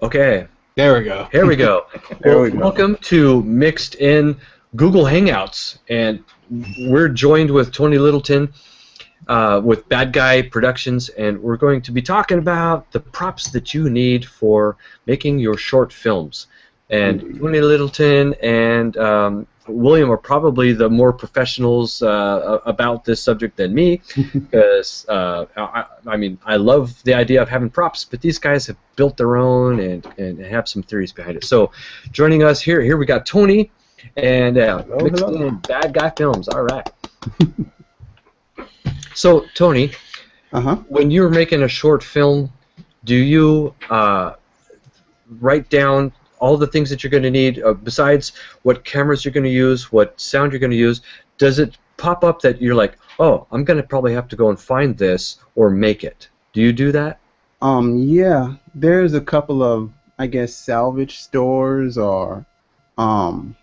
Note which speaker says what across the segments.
Speaker 1: Okay,
Speaker 2: There we go.
Speaker 1: here we go.
Speaker 3: There
Speaker 1: Well,
Speaker 3: we go.
Speaker 1: welcome to Mixed in Google Hangouts, and we're joined with Tony Littleton with Bad Guy Productions, and we're going to be talking about the props that you need for making your short films. And Tony Littleton and William are probably the more professionals about this subject than me, because I mean, I love the idea of having props, but these guys have built their own and have some theories behind it. So, joining us here we got Tony and Mixed in Bad Guy Films. All right. So, Tony, when you're making a short film, do you write down all the things that you're going to need, besides what cameras you're going to use, what sound you're going to use? Does it pop up that you're like, oh, I'm going to probably have to go and find this or make it? Do you do that?
Speaker 3: Yeah, there's a couple of, I guess, salvage stores or, you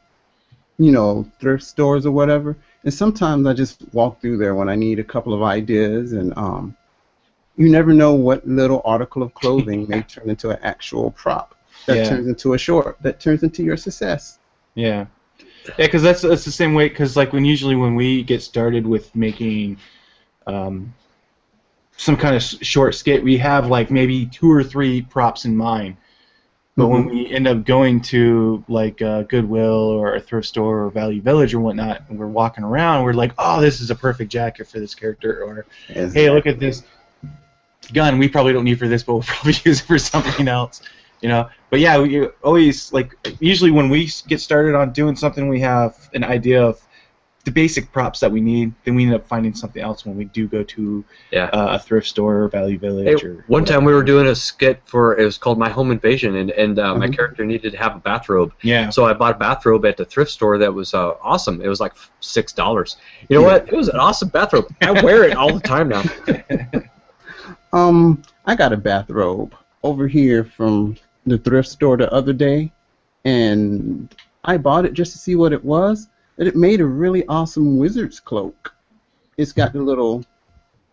Speaker 3: know, thrift stores or whatever. And sometimes I just walk through there when I need a couple of ideas, and you never know what little article of clothing may turn into an actual prop that turns into a short, that turns into your success.
Speaker 2: Yeah, because that's the same way. Because like when we get started with making some kind of short skit, we have like maybe 2 or 3 props in mind. But when we end up going to like Goodwill or a thrift store or Value Village or whatnot, and we're walking around, we're like, oh, this is a perfect jacket for this character, or hey, look at this gun we probably don't need for this, but we'll probably use it for something else, you know. But yeah, we always, like, usually when we get started on doing something, we have an idea of the basic props that we need, then we end up finding something else when we do go to a thrift store or Value Village. Or
Speaker 1: one time we were doing a skit for, it was called My Home Invasion, and my character needed to have a bathrobe.
Speaker 2: Yeah.
Speaker 1: So I bought a bathrobe at the thrift store that was awesome. It was like $6. You know what? It was an awesome bathrobe. I wear it all the time now.
Speaker 3: I got a bathrobe over here from the thrift store the other day, and I bought it just to see what it was. And it made a really awesome wizard's cloak. It's got the little,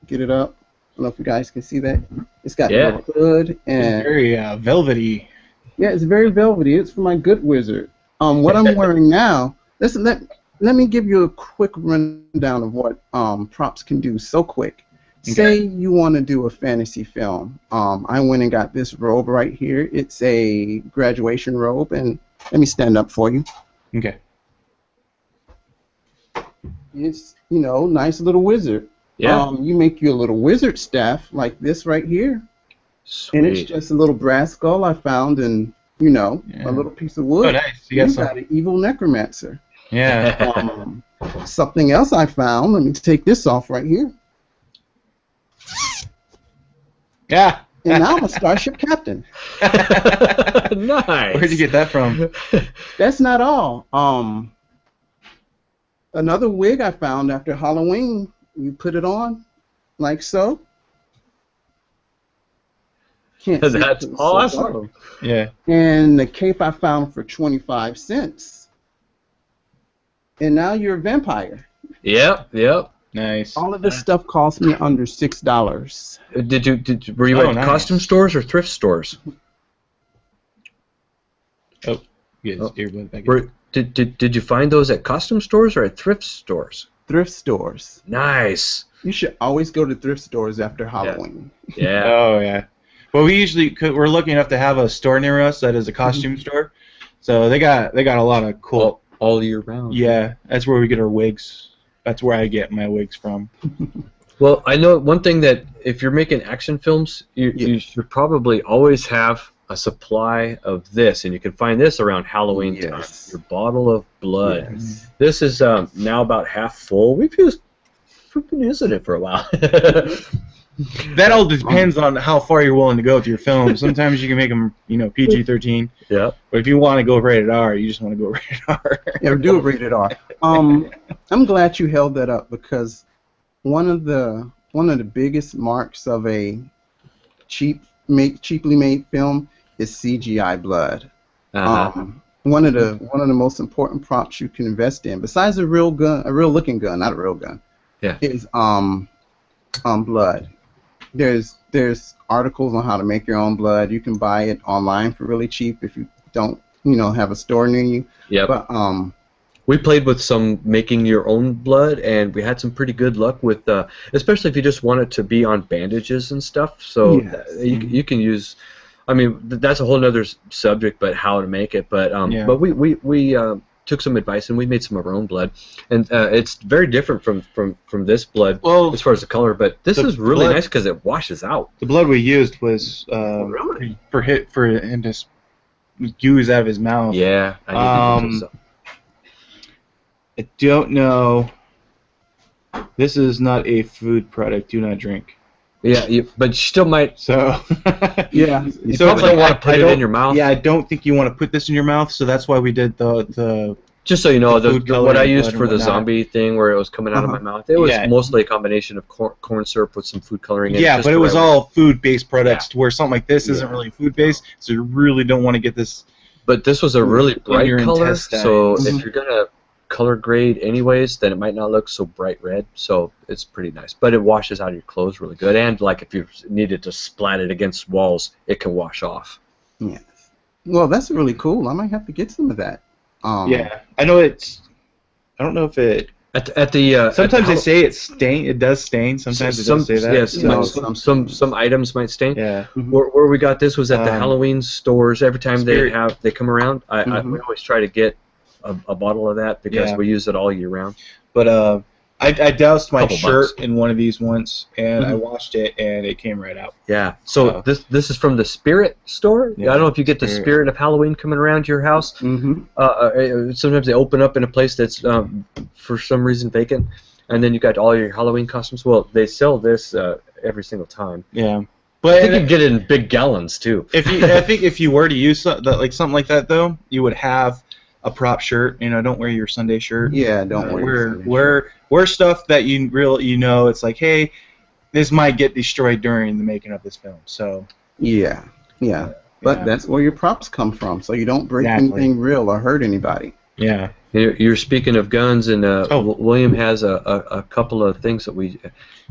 Speaker 3: get it up, I don't know if you guys can see that. It's got the little hood. And
Speaker 2: it's very velvety.
Speaker 3: Yeah, it's very velvety. It's for my good wizard. What I'm wearing now, listen, let me give you a quick rundown of what props can do so quick. Okay. Say you want to do a fantasy film. I went and got this robe right here. It's a graduation robe, and let me stand up for you.
Speaker 2: Okay.
Speaker 3: It's, you know, nice little wizard.
Speaker 1: Yeah.
Speaker 3: You make you a little wizard staff like this right here.
Speaker 1: Sweet.
Speaker 3: And it's just a little brass skull I found, and, you know, a little piece of wood.
Speaker 2: Oh, nice. You
Speaker 3: got an evil necromancer.
Speaker 2: Yeah.
Speaker 3: Something else I found. Let me take this off right here.
Speaker 2: Yeah.
Speaker 3: And now I'm a starship captain.
Speaker 1: Nice.
Speaker 2: Where'd you get that from?
Speaker 3: That's not all. Another wig I found after Halloween. You put it on, like so. Can't see
Speaker 1: That's
Speaker 3: it,
Speaker 1: awesome.
Speaker 2: Yeah.
Speaker 3: And the cape I found for 25 cents. And now you're a vampire.
Speaker 1: Yep.
Speaker 2: Nice.
Speaker 3: All of this stuff cost me under $6.
Speaker 1: Were you at costume stores or thrift stores?
Speaker 2: Oh, get his earbud back in.
Speaker 1: Did you find those at costume stores or at thrift stores?
Speaker 3: Thrift stores.
Speaker 1: Nice.
Speaker 3: You should always go to thrift stores after Halloween.
Speaker 1: Yeah.
Speaker 2: Oh yeah. Well, we're lucky enough to have a store near us that is a costume store, so they got a lot of cool
Speaker 1: all year round.
Speaker 2: Yeah, that's where we get our wigs. That's where I get my wigs from.
Speaker 1: Well, I know one thing, that if you're making action films, you should probably always have a supply of this, and you can find this around Halloween time. Your bottle of blood.
Speaker 3: Yes.
Speaker 1: This is now about half full. We've been using it for a while.
Speaker 2: That all depends on how far you're willing to go with your film. Sometimes you can make them, you know, PG-13.
Speaker 1: Yeah.
Speaker 2: But if you want to go rated R, you just want to go rated R.
Speaker 3: Yeah, do a rated R. I'm glad you held that up, because one of the biggest marks of a cheaply made film is CGI blood. One of the most important props you can invest in, besides a real looking gun, not a real gun, is blood. there's articles on how to make your own blood. You can buy it online for really cheap if you don't, have a store near you.
Speaker 1: Yeah.
Speaker 3: But
Speaker 1: we played with some making your own blood, and we had some pretty good luck with, especially if you just want it to be on bandages and stuff. So
Speaker 3: Yes.
Speaker 1: you can use. I mean, that's a whole other subject, but how to make it. But but we took some advice and we made some of our own blood, and it's very different from this blood as far as the color. But this is really nice because it washes out.
Speaker 2: The blood we used was for him to ooze out of his mouth.
Speaker 1: Yeah, I need to do
Speaker 2: I don't know. This is not a food product. Do not drink.
Speaker 1: Yeah, but you still might.
Speaker 2: So
Speaker 3: yeah,
Speaker 1: you probably don't want to put it in your mouth.
Speaker 2: Yeah, I don't think you want to put this in your mouth. So that's why we did the.
Speaker 1: Just so you know, what I used for the
Speaker 2: whatnot.
Speaker 1: zombie thing, where it was coming out of my mouth, it was mostly a combination of corn syrup with some food coloring in it.
Speaker 2: Yeah, but it was all food-based products. Where something like this isn't really food-based, so you really don't want to get this.
Speaker 1: But this was a really bright color,
Speaker 2: intestines.
Speaker 1: so if you're gonna color grade anyways, then it might not look so bright red. So it's pretty nice, but it washes out of your clothes really good. And like if you needed to splat it against walls, it can wash off.
Speaker 3: Yes. Well, that's really cool. I might have to get some of that.
Speaker 2: Yeah, I know it's. I don't know if it.
Speaker 1: At the
Speaker 2: sometimes they say it stain. It does stain. Sometimes it does say that.
Speaker 1: Yes, some items might stain.
Speaker 2: Yeah.
Speaker 1: Where we got this was at the Halloween stores. Every time they come around, we always try to get a bottle of that because we use it all year round.
Speaker 2: But I doused my shirt in one of these once, and I washed it, and it came right out.
Speaker 1: Yeah. So this is from the Spirit store. Yeah. I don't know if you get the Spirit of Halloween coming around your house. Sometimes they open up in a place that's for some reason vacant, and then you got all your Halloween costumes. Well, they sell this every single time.
Speaker 2: Yeah.
Speaker 1: But I think you can get it in big gallons too.
Speaker 2: I think if you were to use something like that though, you would have a prop shirt. Don't wear your Sunday shirt.
Speaker 3: Yeah, don't
Speaker 2: wear stuff that it's like, hey, this might get destroyed during the making of this film. So
Speaker 3: yeah. But that's where your props come from, so you don't break anything real or hurt anybody.
Speaker 2: Yeah.
Speaker 1: You're speaking of guns, and William has a couple of things that we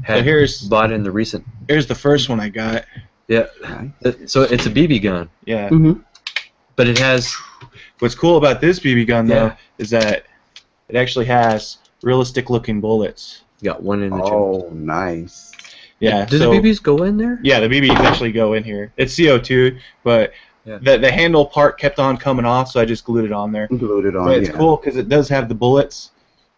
Speaker 1: had bought in the recent.
Speaker 2: Here's the first one I got.
Speaker 1: Yeah. So it's a BB gun.
Speaker 2: Yeah.
Speaker 1: But it has.
Speaker 2: What's cool about this BB gun though is that it actually has realistic-looking bullets.
Speaker 1: You got one in the
Speaker 3: Oh, nice.
Speaker 2: Yeah.
Speaker 1: Do the BBs go in there?
Speaker 2: Yeah, the BBs actually go in here. It's CO2, but the handle part kept on coming off, so I just glued it on there.
Speaker 3: Glued it on.
Speaker 2: But it's cool because it does have the bullets.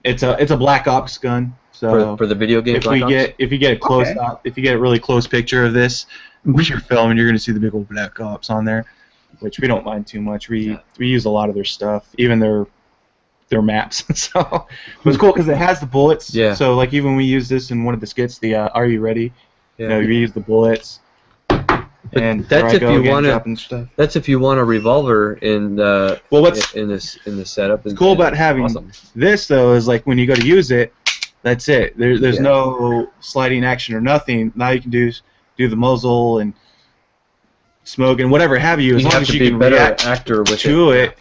Speaker 2: It's a Black Ops gun. So
Speaker 1: for the video game.
Speaker 2: If you get a close up, if you get a really close picture of this, with your film, and you're gonna see the big old Black Ops on there, which we don't mind too much. We use a lot of their stuff, even their maps. So it's cool because it has the bullets.
Speaker 1: Yeah.
Speaker 2: So like even we use this in one of the skits, the Are You Ready? Yeah. We use the bullets. And
Speaker 1: that's if you want That's if you want a revolver in in this setup.
Speaker 2: What's cool about having this though is like when you go to use it, that's it. There's no sliding action or nothing. Now you can do the muzzle and smoke and whatever have you. As long as you can react
Speaker 1: actor with
Speaker 2: it,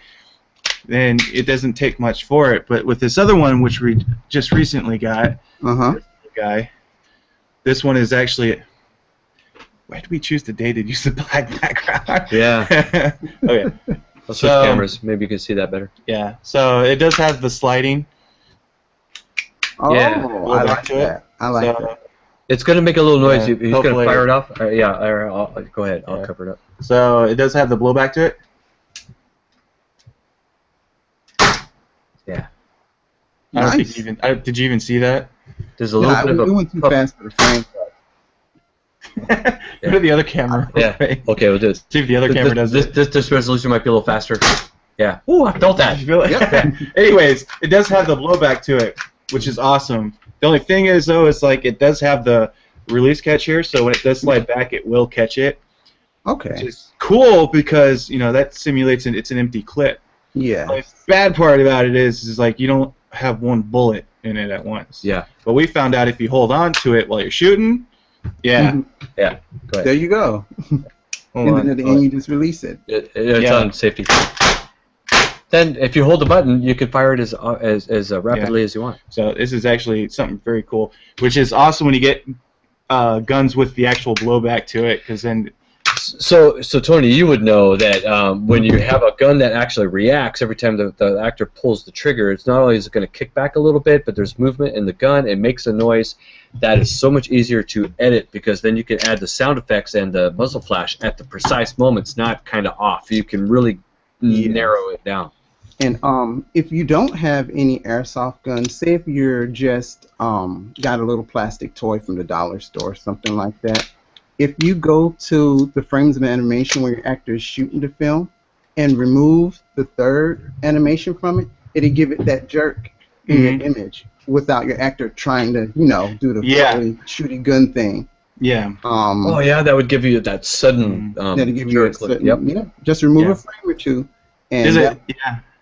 Speaker 2: then it doesn't take much for it. But with this other one, which we just recently got, this one is actually. Why did we choose the day to use the black background?
Speaker 1: Yeah.
Speaker 2: Okay.
Speaker 1: Let's switch cameras. Maybe you can see that better.
Speaker 2: Yeah. So it does have the sliding.
Speaker 3: Oh, I like that. I like that.
Speaker 1: It's going to make a little noise. He's going to fire it off? Go ahead. I'll cover it up.
Speaker 2: So it does have the blowback to it.
Speaker 1: Yeah.
Speaker 3: Nice.
Speaker 2: Did you even see that?
Speaker 1: There's a little bit of a...
Speaker 3: It went too fast for the frame.
Speaker 2: Go to the other camera.
Speaker 1: Yeah. Okay, we'll do it.
Speaker 2: See if the other camera does it.
Speaker 1: This resolution might be a little faster. Yeah. Ooh, I felt that.
Speaker 2: You feel it? Yeah. Anyways, it does have the blowback to it, which is awesome. The only thing is, though, it's like it does have the release catch here, so when it does slide back, it will catch it.
Speaker 3: Okay.
Speaker 2: Which is cool because, that simulates it's an empty clip.
Speaker 3: Yeah.
Speaker 2: The bad part about it is like you don't have one bullet in it at once.
Speaker 1: Yeah.
Speaker 2: But we found out if you hold on to it while you're shooting,
Speaker 1: yeah. Go ahead.
Speaker 3: There you go. And then at the end, you just release it.
Speaker 1: It's on safety. Then, if you hold the button, you can fire it as rapidly as you want.
Speaker 2: So this is actually something very cool, which is awesome when you get guns with the actual blowback to it, because then.
Speaker 1: So Tony, you would know that when you have a gun that actually reacts every time the actor pulls the trigger, it's not only is it going to kick back a little bit, but there's movement in the gun. It makes a noise that is so much easier to edit, because then you can add the sound effects and the muzzle flash at the precise moments, not kind of off. You can really narrow it down.
Speaker 3: And if you don't have any airsoft guns, say if you're just got a little plastic toy from the dollar store, something like that. If you go to the frames of animation where your actor is shooting the film and remove the third animation from it, it'll give it that jerk in your image without your actor trying to, do the fully shooting gun thing.
Speaker 2: Yeah.
Speaker 1: Oh yeah, that would give you that sudden.
Speaker 3: That'll give you a sudden, just remove a frame or two. And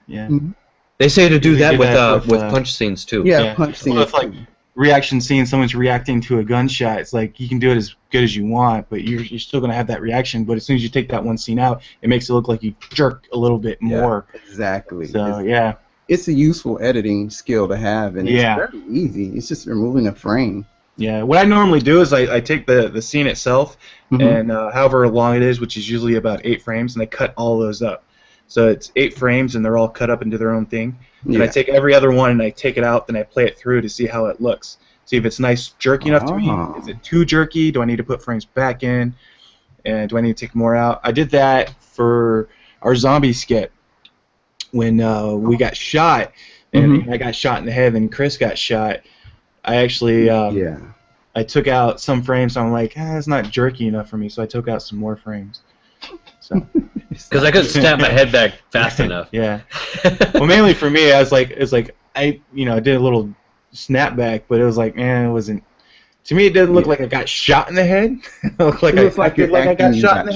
Speaker 2: yeah.
Speaker 1: They say to do that with punch scenes too.
Speaker 3: Yeah, punch scenes.
Speaker 2: Well, it's like reaction scene, someone's reacting to a gunshot. It's like you can do it as good as you want, but you're still going to have that reaction. But as soon as you take that one scene out, it makes it look like you jerk a little bit more.
Speaker 3: Exactly.
Speaker 2: So
Speaker 3: it's a useful editing skill to have, and it's very easy. It's just removing a frame.
Speaker 2: Yeah. What I normally do is I take the scene itself and however long it is, which is usually about 8 frames, and I cut all those up. So it's 8 frames, and they're all cut up into their own thing. And I take every other one and I take it out, then I play it through to see how it looks. See if it's nice, jerky enough to me. Is it too jerky? Do I need to put frames back in? And do I need to take more out? I did that for our zombie skit when we got shot, and I got shot in the head, and Chris got shot. I actually I took out some frames, so I'm like, it's not jerky enough for me, so I took out some more frames. So.
Speaker 1: Because I couldn't snap my head back fast enough.
Speaker 2: Yeah. Well, mainly for me, I was like, I did a little snapback, but it was like, man, it wasn't. To me, it didn't look like I got shot in the head. It looked like I got shot in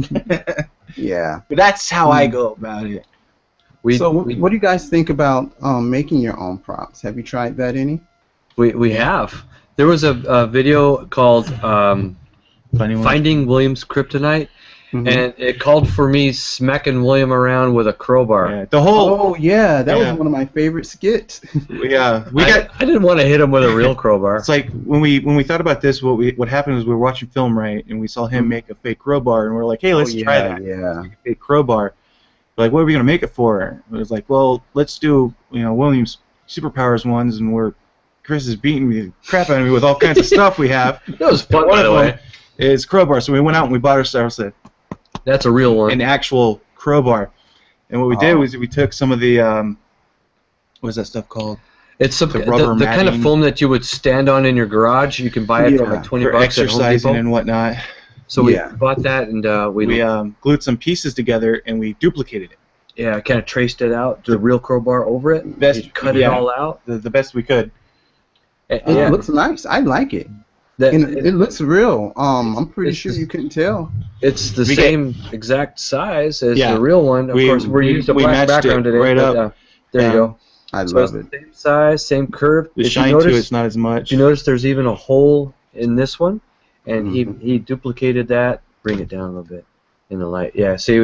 Speaker 2: the head.
Speaker 3: Yeah.
Speaker 2: But that's how I go about it.
Speaker 3: What do you guys think about making your own props? Have you tried that any?
Speaker 1: We have. There was a video called Finding William's Kryptonite. And it called for me smacking William around with a crowbar.
Speaker 2: Yeah, the whole.
Speaker 3: That was one of my favorite skits.
Speaker 2: I
Speaker 1: didn't want to hit him with a real crowbar.
Speaker 2: It's like when we thought about this, what happened was we were watching film, right, and we saw him make a fake crowbar, and we're like, hey, let's try that.
Speaker 3: Yeah.
Speaker 2: Make a fake crowbar. We're like, what are we gonna make it for? And it was like, well, let's do William's superpowers ones, and Chris is beating the crap out of me with all kinds of stuff we have.
Speaker 1: That was fun, by the way.
Speaker 2: Is crowbar. So we went out and we bought ourselves
Speaker 1: That's a real one.
Speaker 2: An actual crowbar. And what we did was we took some of the, what is that stuff called?
Speaker 1: It's the kind of foam that you would stand on in your garage. You can buy it for like $20
Speaker 2: for exercising and whatnot.
Speaker 1: So we bought that, and we
Speaker 2: glued some pieces together, and we duplicated it.
Speaker 1: Yeah, I kind of traced it out, the real crowbar over it. Cut it all out.
Speaker 2: The best we could.
Speaker 3: It looks nice. I like it. It looks real. I'm pretty sure you couldn't tell.
Speaker 1: It's the same exact size as the real one. Of course, we used a black background today.
Speaker 2: Right up.
Speaker 1: There you go.
Speaker 3: I love it.
Speaker 1: Same size, same curve.
Speaker 2: The shine to it's not as much.
Speaker 1: You notice there's even a hole in this one, and he duplicated that. Bring it down a little bit in the light. Yeah, see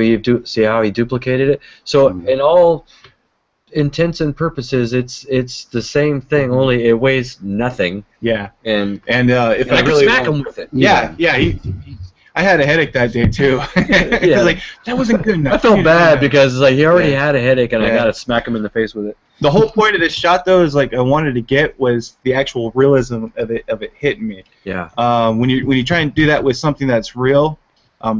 Speaker 1: how he duplicated it. So in all intents and purposes, it's the same thing, only it weighs nothing.
Speaker 2: Yeah.
Speaker 1: And
Speaker 2: if
Speaker 1: I really smack him with it.
Speaker 2: Yeah. I had a headache that day too. Like that wasn't good enough.
Speaker 1: I felt bad because he already had a headache, and I gotta smack him in the face with it.
Speaker 2: The whole point of this shot, though, is I wanted to get was the actual realism of it hitting me.
Speaker 1: Yeah.
Speaker 2: When you try and do that with something that's real,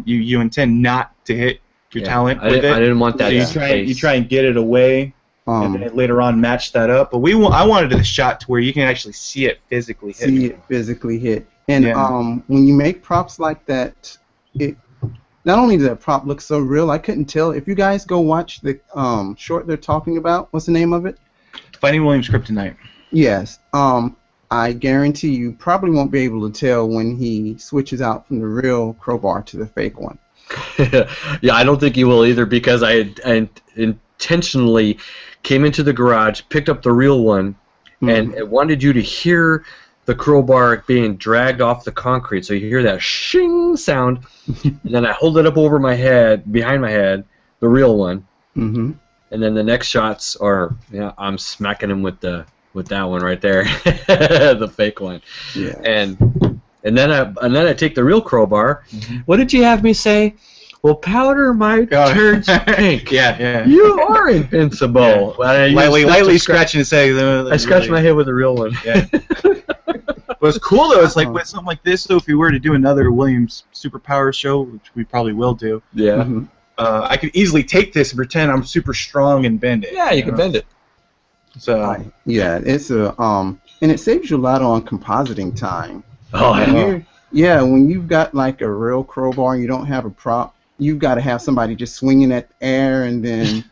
Speaker 2: you intend not to hit your talent with it.
Speaker 1: I didn't want that.
Speaker 2: So you try and get it away, and then later on match that up. But I wanted the shot to where you can actually see it physically hit.
Speaker 3: And when you make props like that, it not only does that prop look so real, I couldn't tell. If you guys go watch the short they're talking about, what's the name of it?
Speaker 2: Finding William's Kryptonite.
Speaker 3: Yes. I guarantee you probably won't be able to tell when he switches out from the real crowbar to the fake one.
Speaker 1: Yeah, I don't think you will either, because I intentionally came into the garage, picked up the real one, and wanted you to hear the crowbar being dragged off the concrete, so you hear that shing sound, and then I hold it up over my head, behind my head, the real one, and then the next shots are, I'm smacking him with that one right there, the fake one, and And then I take the real crowbar. What did you have me say? Well, powder my turds pink.
Speaker 2: Yeah.
Speaker 1: You are invincible.
Speaker 2: Yeah. Lightly scratching and saying.
Speaker 1: I scratched my head with a real one.
Speaker 2: Yeah. What's cool though is like with something like this. So if we were to do another Williams Superpower show, which we probably will do, I could easily take this and pretend I'm super strong and bend it.
Speaker 1: Yeah, you can bend it.
Speaker 2: So
Speaker 3: yeah, it's a and it saves you a lot on compositing time.
Speaker 1: Oh
Speaker 3: yeah. When you've got like a real crowbar and you don't have a prop, you've got to have somebody just swinging at the air, and then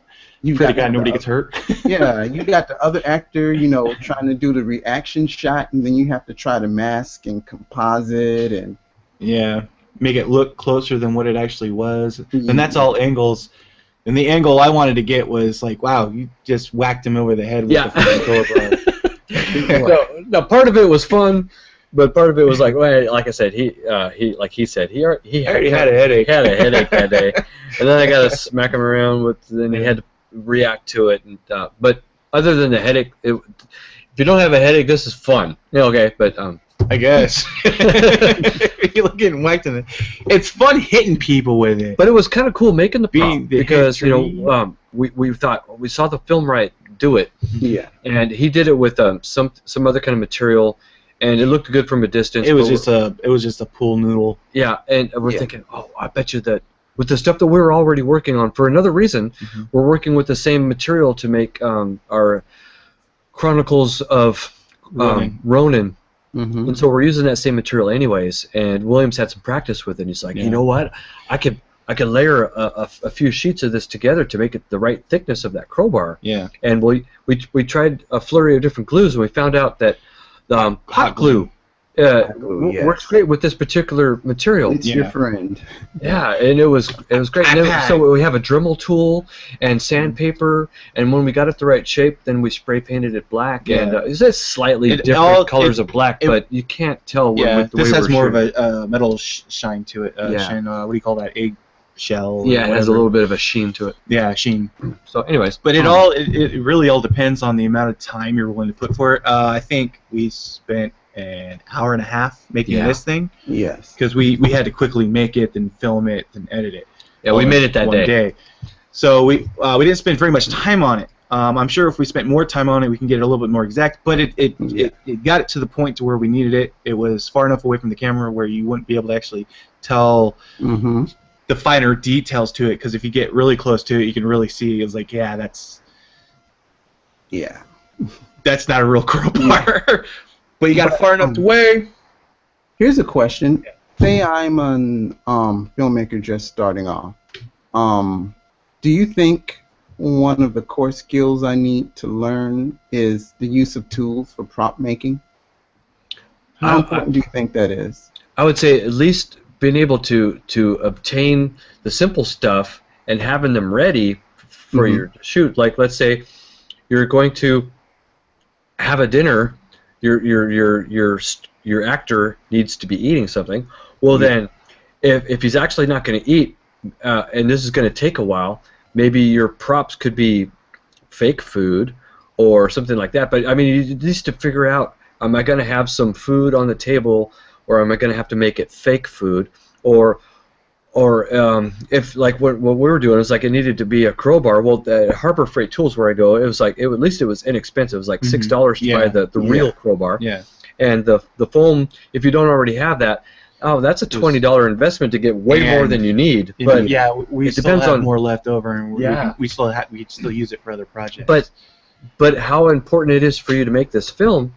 Speaker 3: you've got
Speaker 2: nobody gets hurt.
Speaker 3: Yeah, you got the other actor, trying to do the reaction shot, and then you have to try to mask and composite and
Speaker 2: make it look closer than what it actually was. And that's all angles. And the angle I wanted to get was like, wow, you just whacked him over the head with the crowbar.
Speaker 1: No, part of it was fun. But part of it was like, well, like I said, he already had a headache. Had a headache that day, and then I got to smack him around with. Then he had to react to it. And but other than the headache, if you don't have a headache, this is fun. Yeah, okay, but
Speaker 2: I guess you're getting whacked in it. It's fun hitting people with it.
Speaker 1: But it was kind of cool making the prop because
Speaker 2: history.
Speaker 1: We thought we saw the film right do it.
Speaker 3: Yeah.
Speaker 1: And he did it with some other kind of material. And it looked good from a distance.
Speaker 2: It was just a pool noodle.
Speaker 1: Yeah, and we're thinking, I bet you that with the stuff that we were already working on for another reason, we're working with the same material to make our Chronicles of Ronin. And so we're using that same material anyways. And Williams had some practice with it. And he's like, you know what? I could layer a few sheets of this together to make it the right thickness of that crowbar.
Speaker 2: Yeah.
Speaker 1: And we tried a flurry of different glues, and we found out that hot glue works great with this particular material.
Speaker 3: It's your friend.
Speaker 1: Yeah, and it was great. And then, so we have a Dremel tool and sandpaper, and when we got it the right shape, then we spray painted it black. And it's slightly different colors of black, but you can't tell. With the
Speaker 2: this
Speaker 1: way
Speaker 2: has more
Speaker 1: shooting.
Speaker 2: of a metal shine to it. Shine, what do you call that? Egg shell.
Speaker 1: Yeah, it has a little bit of a sheen to it.
Speaker 2: Yeah, sheen.
Speaker 1: So, anyways,
Speaker 2: but it really all depends on the amount of time you're willing to put for it. I think we spent an hour and a half making this thing.
Speaker 3: Yes.
Speaker 2: Because we had to quickly make it, then film it, then edit it.
Speaker 1: Yeah, we made it that day.
Speaker 2: So we didn't spend very much time on it. I'm sure if we spent more time on it, we can get it a little bit more exact. But it got it to the point to where we needed it. It was far enough away from the camera where you wouldn't be able to actually tell the finer details to it. Because if you get really close to it, you can really see. It's like, that's not a real crowbar. But you got it far enough away.
Speaker 3: Here's a question. Say I'm a filmmaker just starting off. Do you think one of the core skills I need to learn is the use of tools for prop making? How important do you think that is?
Speaker 1: I would say at least being able to obtain the simple stuff and having them ready for your shoot. Like, let's say you're going to have a dinner. Your actor needs to be eating something. Well, then, if he's actually not going to eat, and this is going to take a while, maybe your props could be fake food or something like that. But I mean, you need to figure out: am I going to have some food on the table, or am I going to have to make it fake food, or if like what we were doing is like it needed to be a crowbar. Well, the Harbor Freight Tools where I go, it was like at least it was inexpensive. It was like $6 to buy the real crowbar.
Speaker 2: Yeah.
Speaker 1: And the foam, if you don't already have that, that's a $20 investment to get way more than you need. But
Speaker 2: we
Speaker 1: it
Speaker 2: still
Speaker 1: depends
Speaker 2: have
Speaker 1: on
Speaker 2: more left over, and we could still use it for other projects.
Speaker 1: But how important it is for you to make this film.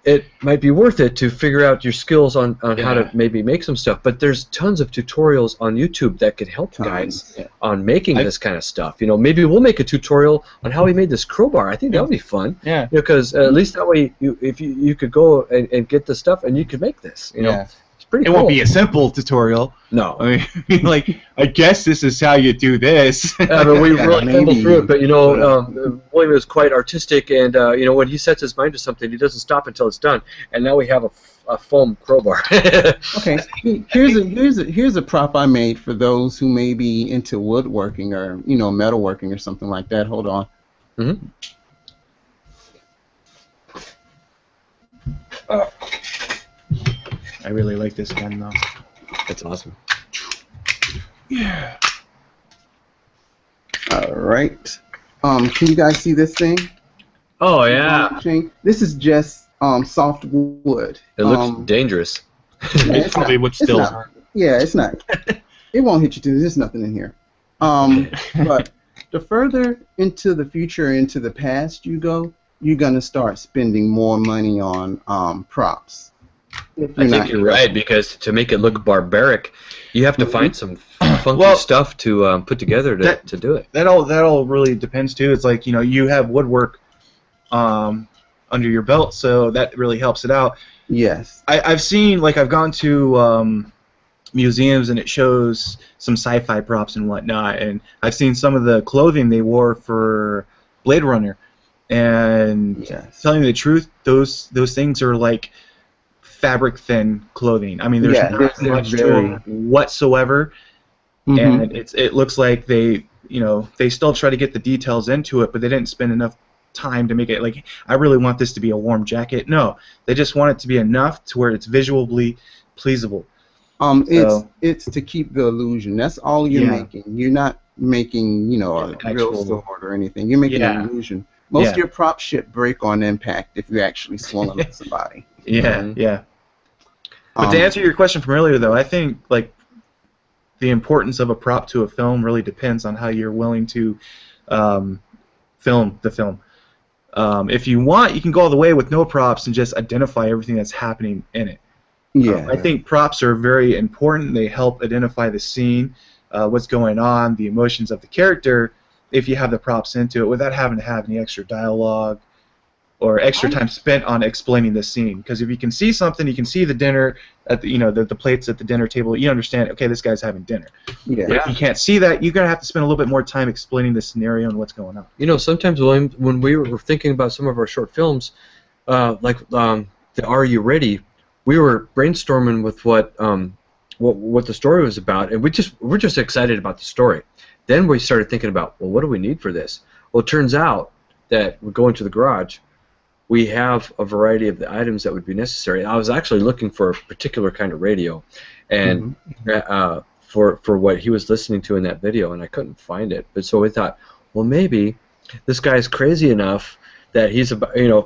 Speaker 1: It might be worth it to figure out your skills on how to maybe make some stuff. But there's tons of tutorials on YouTube that could help guys on making this kind of stuff. Maybe we'll make a tutorial on how we made this crowbar. I think that would be fun.
Speaker 2: Yeah.
Speaker 1: Because at least that way, if you could go and get the stuff and you could make this. It's pretty cool.
Speaker 2: It won't be a simple tutorial.
Speaker 1: No.
Speaker 2: I mean, like, I guess this is how you do this.
Speaker 1: But we really fumbled through it. But William is quite artistic, and when he sets his mind to something, he doesn't stop until it's done. And now we have a foam crowbar.
Speaker 3: Okay, here's a prop I made for those who may be into woodworking or metalworking or something like that. Hold on.
Speaker 2: I really like this gun though.
Speaker 1: That's awesome.
Speaker 2: Yeah.
Speaker 3: All right. Can you guys see this thing?
Speaker 1: Oh yeah.
Speaker 3: This is just soft wood.
Speaker 1: It looks dangerous.
Speaker 3: Yeah,
Speaker 2: It's probably what still hurt.
Speaker 3: Yeah, it's not. It won't hit you too. There's nothing in here. But the further into the future, into the past you go, you're gonna start spending more money on props.
Speaker 1: I think you're right, because to make it look barbaric, you have to find some funky stuff to put together to do it.
Speaker 2: That all really depends too. It's like, you have woodwork under your belt, so that really helps it out.
Speaker 3: Yes.
Speaker 2: I've seen, like, I've gone to museums and it shows some sci-fi props and whatnot, and I've seen some of the clothing they wore for Blade Runner, and telling you the truth, those things are like fabric thin clothing. I mean, there's not much to them whatsoever, and it looks like they still try to get the details into it, but they didn't spend enough time to make it like, I really want this to be a warm jacket. No, they just want it to be enough to where it's visually pleasable.
Speaker 3: It's to keep the illusion. That's all you're making. You're not making, a real sword or anything. You're making an illusion. Most of your prop shit break on impact if you actually swung them at somebody.
Speaker 2: Yeah. But to answer your question from earlier, though, I think like the importance of a prop to a film really depends on how you're willing to film the film. If you want, you can go all the way with no props and just identify everything that's happening in it. I think props are very important. They help identify the scene, what's going on, the emotions of the character, if you have the props into it, without having to have any extra dialogue or extra time spent on explaining the scene. Because if you can see something, you can see the dinner at the plates at the dinner table, you understand, okay, this guy's having dinner. But if you can't see that, you're going to have to spend a little bit more time explaining the scenario and what's going on.
Speaker 1: Sometimes when we were thinking about some of our short films, like the Are You Ready, we were brainstorming with what the story was about, and we're just excited about the story. Then we started thinking about, well, what do we need for this? Well, it turns out that we're going to the garage. We have a variety of the items that would be necessary. I was actually looking for a particular kind of radio, and for what he was listening to in that video, and I couldn't find it. But so we thought, well, maybe this guy's crazy enough that he's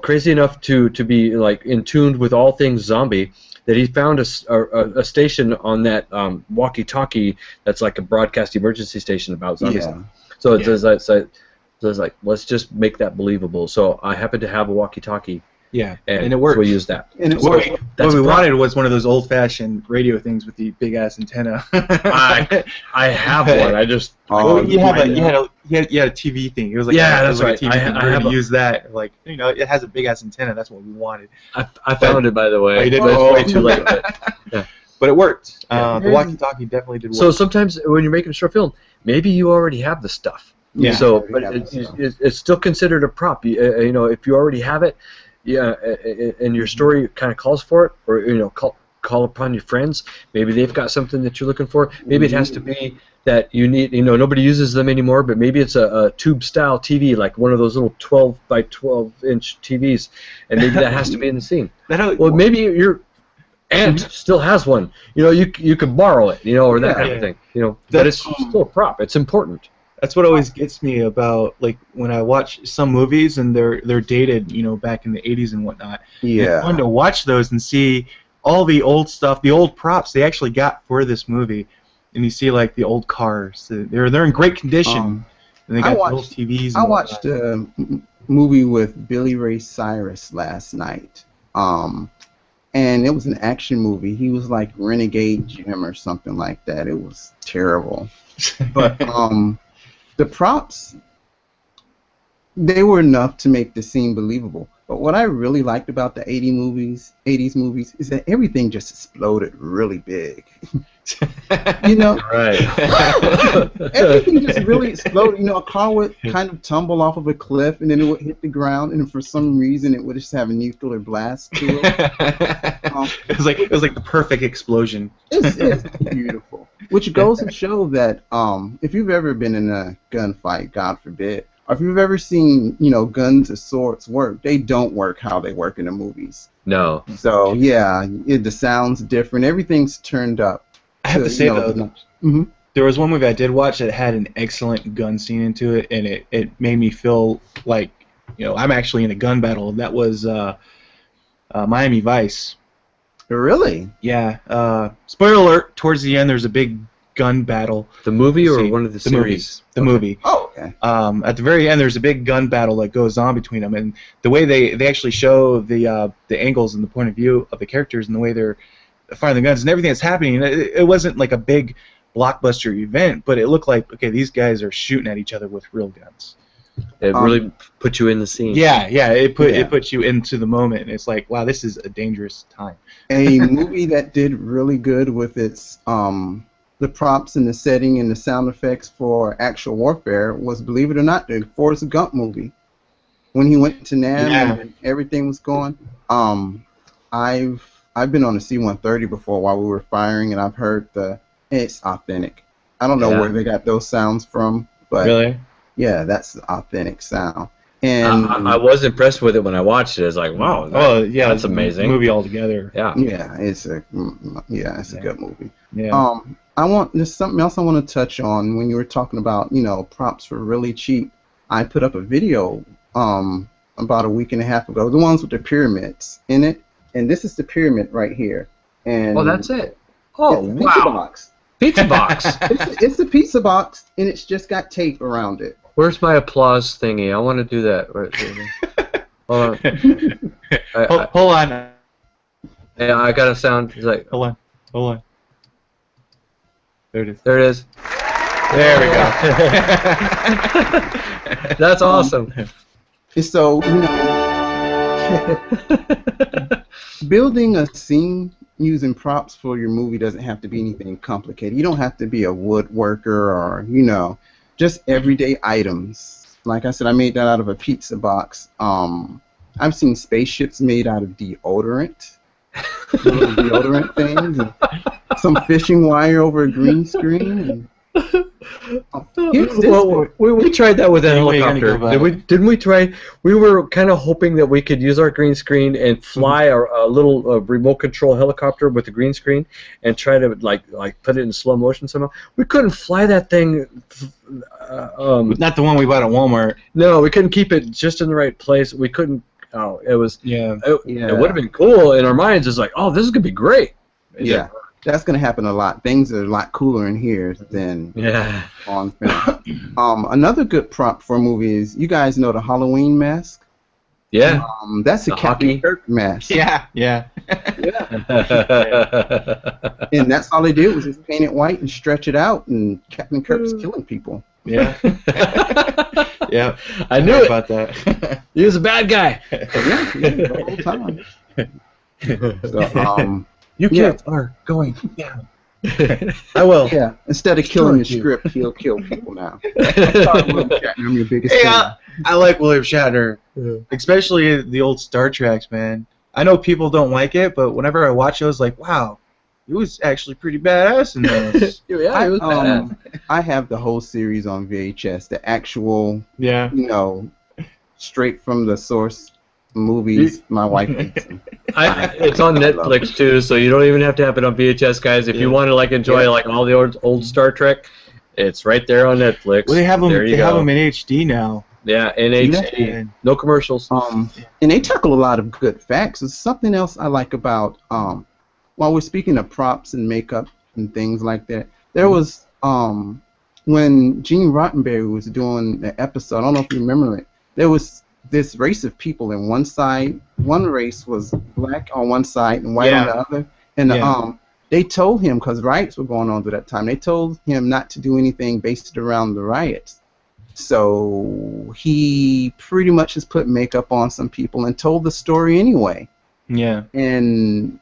Speaker 1: crazy enough to be like in tune with all things zombie, that he found a station on that walkie-talkie that's like a broadcast emergency station about zombies. So it's like, let's just make that believable. So I happen to have a walkie-talkie.
Speaker 2: And it worked.
Speaker 1: So we used that.
Speaker 3: And
Speaker 2: what we wanted was one of those old-fashioned radio things with the big-ass antenna.
Speaker 1: I have one. I just
Speaker 2: you had a TV thing. It was like
Speaker 1: that's right.
Speaker 2: I have to use that. Like it has a big-ass antenna. That's what we wanted.
Speaker 1: I found it, by the way.
Speaker 2: You did?
Speaker 1: But it's way too late.
Speaker 2: But it worked. The walkie-talkie definitely did work.
Speaker 1: So sometimes when you're making a short film, maybe you already have the stuff. So, but it's still considered a prop. If you already have it, and your story kind of calls for it, or call upon your friends. Maybe they've got something that you're looking for. Maybe it has to be that you need. Nobody uses them anymore, but maybe it's a tube-style TV, like one of those little 12 by 12-inch TVs, and maybe that has to be in the scene. Well, maybe your aunt still has one. You could borrow it, or that kind of thing. But it's still a prop. It's important.
Speaker 2: That's what always gets me about, like, when I watch some movies and they're dated, back in the 80s and whatnot. It's fun to watch those and see all the old stuff, the old props they actually got for this movie. And you see, like, the old cars. They're in great condition. And they got old TVs.
Speaker 3: I watched a movie with Ray Cyrus last night. And it was an action movie. He was like Renegade Jim or something like that. It was terrible. But the props, they were enough to make the scene believable. But what I really liked about the 80s movies is that everything just exploded really big.
Speaker 1: Right.
Speaker 3: Everything just really exploded. A car would kind of tumble off of a cliff, and then it would hit the ground, and for some reason it would just have a nuclear blast to it.
Speaker 2: It was like the perfect explosion.
Speaker 3: It's beautiful. Which goes to show that if you've ever been in a gunfight, God forbid, if you've ever seen, guns or swords work, they don't work how they work in the movies.
Speaker 1: No.
Speaker 3: So yeah, the sound's different. Everything's turned up.
Speaker 2: I have to say though,
Speaker 3: mm-hmm.
Speaker 2: there was one movie I did watch that had an excellent gun scene into it, and it made me feel like, I'm actually in a gun battle. That was Miami Vice.
Speaker 3: Really?
Speaker 2: Yeah. Spoiler alert, towards the end there's a big gun battle.
Speaker 1: The movie or one of the series?
Speaker 2: The movie.
Speaker 3: Oh, okay.
Speaker 2: At the very end there's a big gun battle that goes on between them, and the way they actually show the angles and the point of view of the characters and the way they're firing the guns and everything that's happening, it wasn't like a big blockbuster event, but it looked like, okay, these guys are shooting at each other with real guns.
Speaker 1: It really put you in the scene.
Speaker 2: Yeah, it puts you into the moment, and it's like, wow, this is a dangerous time.
Speaker 3: A movie that did really good with its the props and the setting and the sound effects for actual warfare was, believe it or not, the Forrest Gump movie. When he went to Nam and everything was going. I've been on the C-130 before while we were firing, and I've heard it's authentic. I don't know where they got those sounds from, but
Speaker 2: really,
Speaker 3: yeah, that's the authentic sound. And
Speaker 1: I was impressed with it when I watched it. I was like, wow, that's amazing.
Speaker 2: Movie altogether.
Speaker 3: Yeah, it's a good movie.
Speaker 2: Yeah.
Speaker 3: There's something else I want to touch on. When you were talking about, props for really cheap, I put up a video about a week and a half ago, the ones with the pyramids in it, and this is the pyramid right here. And
Speaker 1: that's it. Oh,
Speaker 3: it's a pizza box.
Speaker 1: Pizza box.
Speaker 3: It's a pizza box, and it's just got tape around it.
Speaker 1: Where's my applause thingy? I want to do that. Hold on.
Speaker 2: Hold on.
Speaker 1: Yeah, I got a sound. It's like,
Speaker 2: hold on. There it is.
Speaker 1: There it is.
Speaker 2: There we go.
Speaker 1: That's awesome.
Speaker 3: So, building a scene using props for your movie doesn't have to be anything complicated. You don't have to be a woodworker or, just everyday items. Like I said, I made that out of a pizza box. I've seen spaceships made out of deodorant. Little deodorant things. And some fishing wire over a green screen.
Speaker 1: We tried that with a helicopter. Didn't we try? We were kind of hoping that we could use our green screen and fly a little remote control helicopter with the green screen and try to like put it in slow motion somehow. We couldn't fly that thing.
Speaker 2: Not the one we bought at Walmart.
Speaker 1: No, we couldn't keep it just in the right place. We couldn't. Oh, it was.
Speaker 2: Yeah.
Speaker 1: It would have been cool in our minds. It's like, oh, this is gonna be great.
Speaker 3: Yeah. That's going to happen a lot. Things are a lot cooler in here than on film. Another good prop for a movie is, you guys know the Halloween mask?
Speaker 1: Yeah.
Speaker 3: That's a Captain Kirk mask.
Speaker 2: Yeah.
Speaker 3: And that's all they did was just paint it white and stretch it out, and Captain Kirk's killing people.
Speaker 2: Yeah. Yeah.
Speaker 1: I knew it.
Speaker 2: About that.
Speaker 1: He was a bad guy.
Speaker 3: The whole time. So,
Speaker 2: you kids are going down. I will.
Speaker 3: Yeah. Instead of killing the script, he'll kill people now. I'm your biggest fan.
Speaker 2: I like William Shatner, especially the old Star Treks, man. I know people don't like it, but whenever I watch it, I was like, wow, he was actually pretty badass in those.
Speaker 1: He was badass.
Speaker 3: I have the whole series on VHS, the actual, straight from the source movies. My wife hates them.
Speaker 1: It's on Netflix too, so you don't even have to have it on VHS, guys. If you want to enjoy all the old Star Trek, it's right there on Netflix.
Speaker 2: Well, they have them. They have them in HD now.
Speaker 1: Yeah, in HD.
Speaker 3: Yeah.
Speaker 1: No commercials.
Speaker 3: And they tackle a lot of good facts. It's something else I like about while we're speaking of props and makeup and things like that. There was when Gene Roddenberry was doing the episode. I don't know if you remember it. There was this race of people, and one race was black on one side and white on the other, and they told him, because riots were going on at that time, they told him not to do anything based around the riots. So he pretty much just put makeup on some people and told the story anyway.
Speaker 2: Yeah.
Speaker 3: And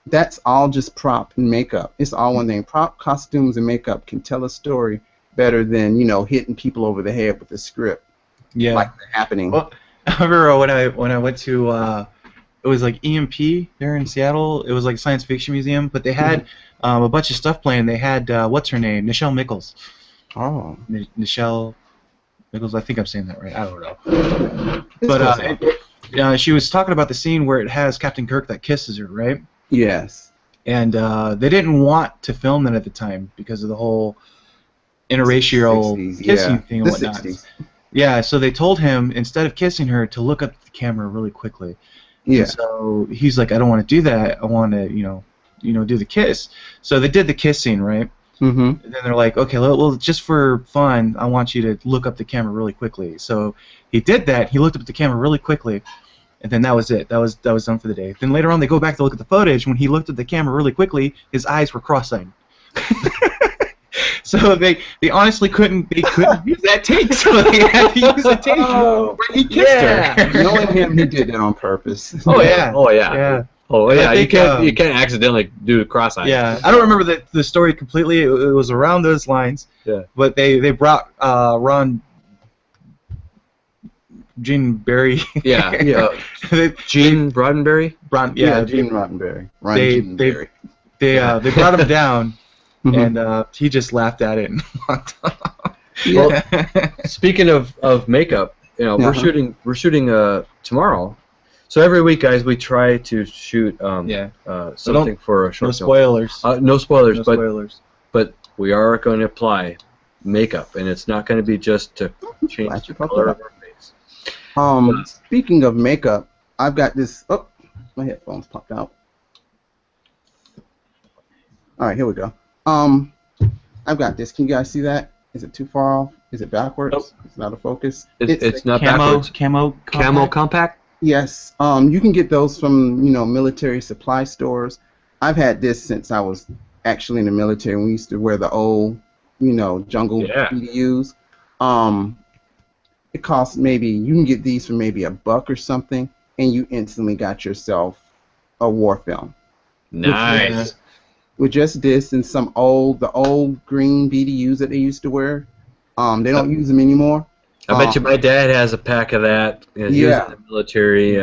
Speaker 3: that's all just prop and makeup. It's all one thing. Prop, costumes, and makeup can tell a story better than hitting people over the head with a script.
Speaker 2: Yeah.
Speaker 3: Like the happening.
Speaker 2: Well, I remember when I went to it was like EMP there in Seattle. It was like a science fiction museum, but they had a bunch of stuff playing. They had what's her name, Nichelle Nichols.
Speaker 3: Oh.
Speaker 2: Nichelle. Nichols. I think I'm saying that right. I don't know.
Speaker 3: It's
Speaker 2: But
Speaker 3: close enough.
Speaker 2: she was talking about the scene where it has Captain Kirk that kisses her, right?
Speaker 3: Yes.
Speaker 2: And they didn't want to film that at the time because of the whole interracial
Speaker 3: 60s,
Speaker 2: kissing
Speaker 3: yeah.
Speaker 2: thing and
Speaker 3: The
Speaker 2: whatnot.
Speaker 3: 60s.
Speaker 2: Yeah, so they told him, instead of kissing her, to look up at the camera really quickly.
Speaker 3: Yeah.
Speaker 2: And so he's like, I don't want to do that. I want to, do the kiss. So they did the kissing, right?
Speaker 3: Mm-hmm.
Speaker 2: And then they're like, okay, well, just for fun, I want you to look up the camera really quickly. So he did that. He looked up at the camera really quickly, and then that was it. That was done for the day. Then later on, they go back to look at the footage. When he looked at the camera really quickly, his eyes were cross-eyed. So they honestly couldn't use that take. So they had to use the take where he kissed her.
Speaker 3: Knowing him, he did that on purpose.
Speaker 1: Oh yeah. Oh yeah.
Speaker 2: Yeah.
Speaker 1: Oh yeah.
Speaker 2: I think,
Speaker 1: you can't accidentally do the cross-eyed.
Speaker 2: Yeah, I don't remember the story completely. It was around those lines.
Speaker 1: Yeah.
Speaker 2: But they brought Ron Gene Barry.
Speaker 1: Yeah.
Speaker 2: they,
Speaker 1: Gene Roddenberry.
Speaker 3: Gene Roddenberry. Gene Roddenberry.
Speaker 2: They brought him down,
Speaker 3: Mhm.
Speaker 2: and he just laughed at it and walked off.
Speaker 1: Well, speaking of makeup, we're
Speaker 3: Uh-huh.
Speaker 1: shooting tomorrow. So every week, guys, we try to shoot something for a short
Speaker 2: No
Speaker 1: film.
Speaker 2: spoilers.
Speaker 1: No spoilers,
Speaker 2: No
Speaker 1: but
Speaker 2: spoilers.
Speaker 1: but we are going to apply makeup, and it's not going to be just to change
Speaker 3: Glad
Speaker 1: the
Speaker 3: you brought
Speaker 1: color
Speaker 3: that
Speaker 1: of our face.
Speaker 3: Speaking of makeup, I've got this. Oh, my headphones popped out. All right, here we go. I've got this. Can you guys see that? Is it too far off? Is it backwards?
Speaker 2: Nope.
Speaker 3: It's not a focus.
Speaker 1: It's not
Speaker 2: Camo
Speaker 1: backwards.
Speaker 2: Compact.
Speaker 1: Camo Compact.
Speaker 3: Yes. You can get those from military supply stores. I've had this since I was actually in the military. We used to wear the old jungle BDUs. It costs you can get these for maybe $1 or something, and you instantly got yourself a war film.
Speaker 1: Nice.
Speaker 3: With just this and the old green BDUs that they used to wear. They don't use them anymore.
Speaker 1: I bet you my dad has a pack of that. He was in the military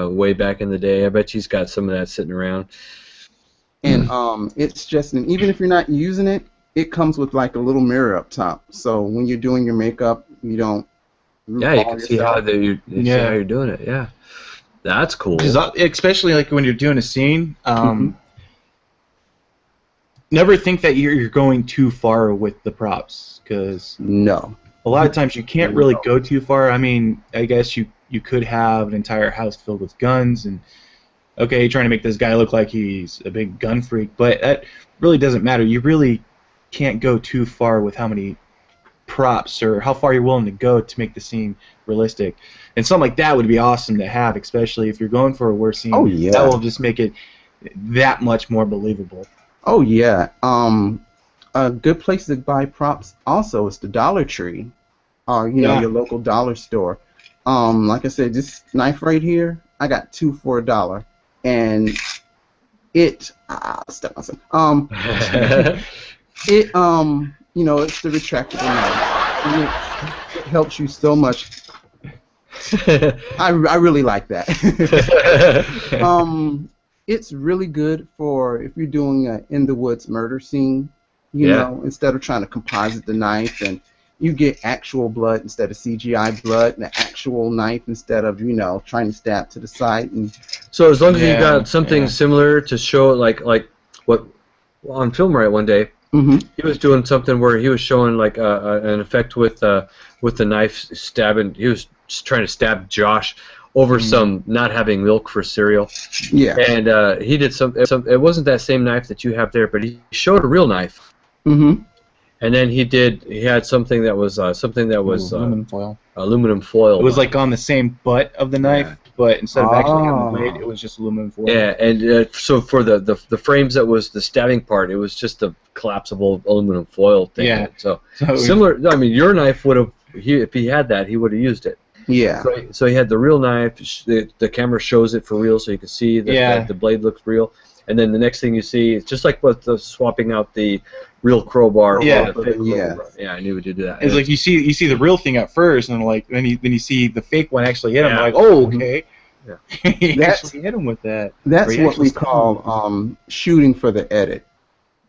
Speaker 1: way back in the day. I bet he's got some of that sitting around.
Speaker 3: And it's just, and even if you're not using it, it comes with like a little mirror up top. So when you're doing your makeup, you don't.
Speaker 1: Yeah, you can see how see how you're doing it. Yeah, that's cool.
Speaker 2: Especially like when you're doing a scene. Never think that you're going too far with the props, because
Speaker 3: no.
Speaker 2: A lot of times you can't really go too far. I mean, I guess you could have an entire house filled with guns, and okay, you're trying to make this guy look like he's a big gun freak, but that really doesn't matter. You really can't go too far with how many props or how far you're willing to go to make the scene realistic. And something like that would be awesome to have, especially if you're going for a war scene.
Speaker 3: Oh, yeah.
Speaker 2: That will just make it that much more believable.
Speaker 3: Oh yeah. A good place to buy props also is the Dollar Tree, or your local dollar store. Like I said, this knife right here, I got 2 for $1, and it step myself. It's the retractable knife. And it helps you so much. I really like that. It's really good for if you're doing an in the woods murder scene. Instead of trying to composite the knife, and you get actual blood instead of CGI blood, and an actual knife instead of trying to stab to the side. And
Speaker 1: so as long as you got something similar to show, like what on Film Right one day, he was doing something where he was showing like an effect with the knife stabbing. He was just trying to stab Josh over some not having milk for cereal.
Speaker 3: Yeah.
Speaker 1: And he did some. It wasn't that same knife that you have there, but he showed a real knife. And then he had something that was
Speaker 2: aluminum foil.
Speaker 1: Aluminum foil.
Speaker 2: It was like on the same butt of the knife, but instead of actually having the blade, it was just aluminum foil.
Speaker 1: Yeah, and so for the frames that was the stabbing part, it was just a collapsible aluminum foil thing.
Speaker 2: Yeah.
Speaker 1: So similar. I mean, your knife would have. If he had that, he would have used it.
Speaker 3: Yeah.
Speaker 1: So he had the real knife. The camera shows it for real, so you can see that the blade looks real. And then the next thing you see, it's just like with the swapping out the real crowbar.
Speaker 2: Yeah.
Speaker 1: For the fake crowbar. Yeah, I knew would do that.
Speaker 2: It's like you see the real thing at first, and like then you see the fake one actually hit him. Like, oh, okay. Yeah. He actually hit him with that.
Speaker 3: That's what we call shooting for the edit.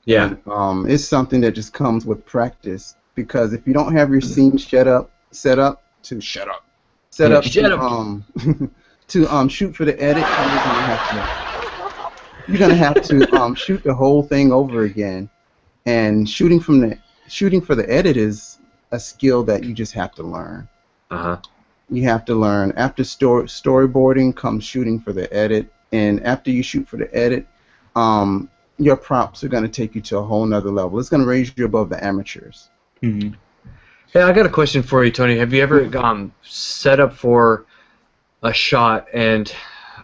Speaker 1: Yeah.
Speaker 3: And, it's something that just comes with practice, because if you don't have your scene set up set up to shut up. Set up
Speaker 1: Shut
Speaker 3: to to shoot for the edit. You're gonna have to shoot the whole thing over again. And shooting for the edit is a skill that you just have to learn. You have to learn. After storyboarding comes shooting for the edit, and after you shoot for the edit, your props are going to take you to a whole nother level. It's going to raise you above the amateurs.
Speaker 1: Hey, I got a question for you, Tony. Have you ever set up for a shot and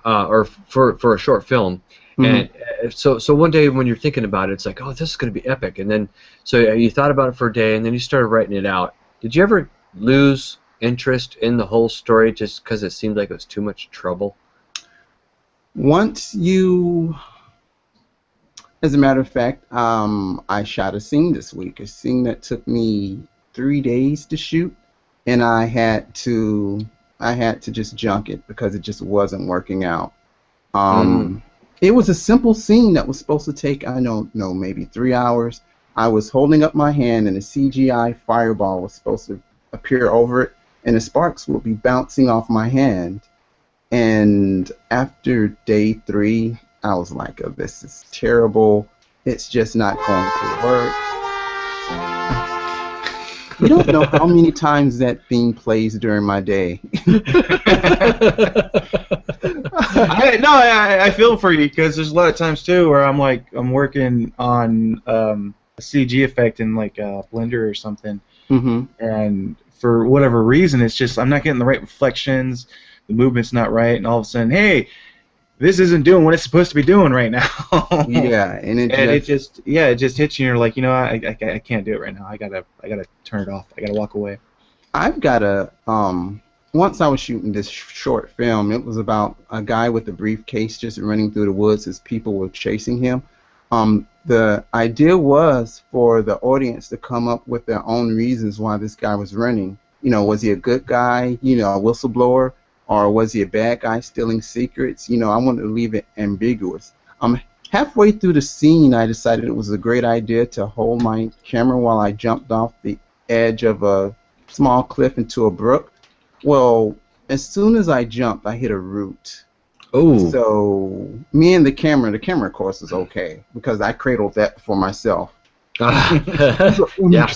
Speaker 1: or for a short film? And so one day when you're thinking about it, it's like, oh, this is going to be epic. And then so you thought about it for a day, and then you started writing it out. Did you ever lose interest in the whole story just because it seemed like it was too much trouble?
Speaker 3: Once you, as a matter of fact, I shot a scene this week, a scene that took me 3 days to shoot, and I had to just junk it because it just wasn't working out. It was a simple scene that was supposed to take, I don't know, maybe 3 hours. I was holding up my hand, and a CGI fireball was supposed to appear over it, and the sparks would be bouncing off my hand. And after day 3, I was like, oh, this is terrible. It's just not going to work. You don't know how many times that theme plays during my day.
Speaker 2: I feel for you because there's a lot of times too where I'm working on a CG effect in like a Blender or something, and for whatever reason it's just I'm not getting the right reflections, the movement's not right, and all of a sudden, hey, this isn't doing what it's supposed to be doing right now.
Speaker 3: Yeah, and
Speaker 2: it just hits you, and you're like, you know, I can't do it right now. I gotta turn it off. I gotta walk away.
Speaker 3: I've got a once I was shooting this short film. It was about a guy with a briefcase just running through the woods as people were chasing him. The idea was for the audience to come up with their own reasons why this guy was running. You know, was he a good guy, you know, a whistleblower, or was he a bad guy stealing secrets? You know, I wanted to leave it ambiguous. Halfway through the scene, I decided it was a great idea to hold my camera while I jumped off the edge of a small cliff into a brook. Well, as soon as I jumped, I hit a root.
Speaker 1: Oh.
Speaker 3: So me and the camera of course is okay because I cradled that for myself.
Speaker 1: Yeah.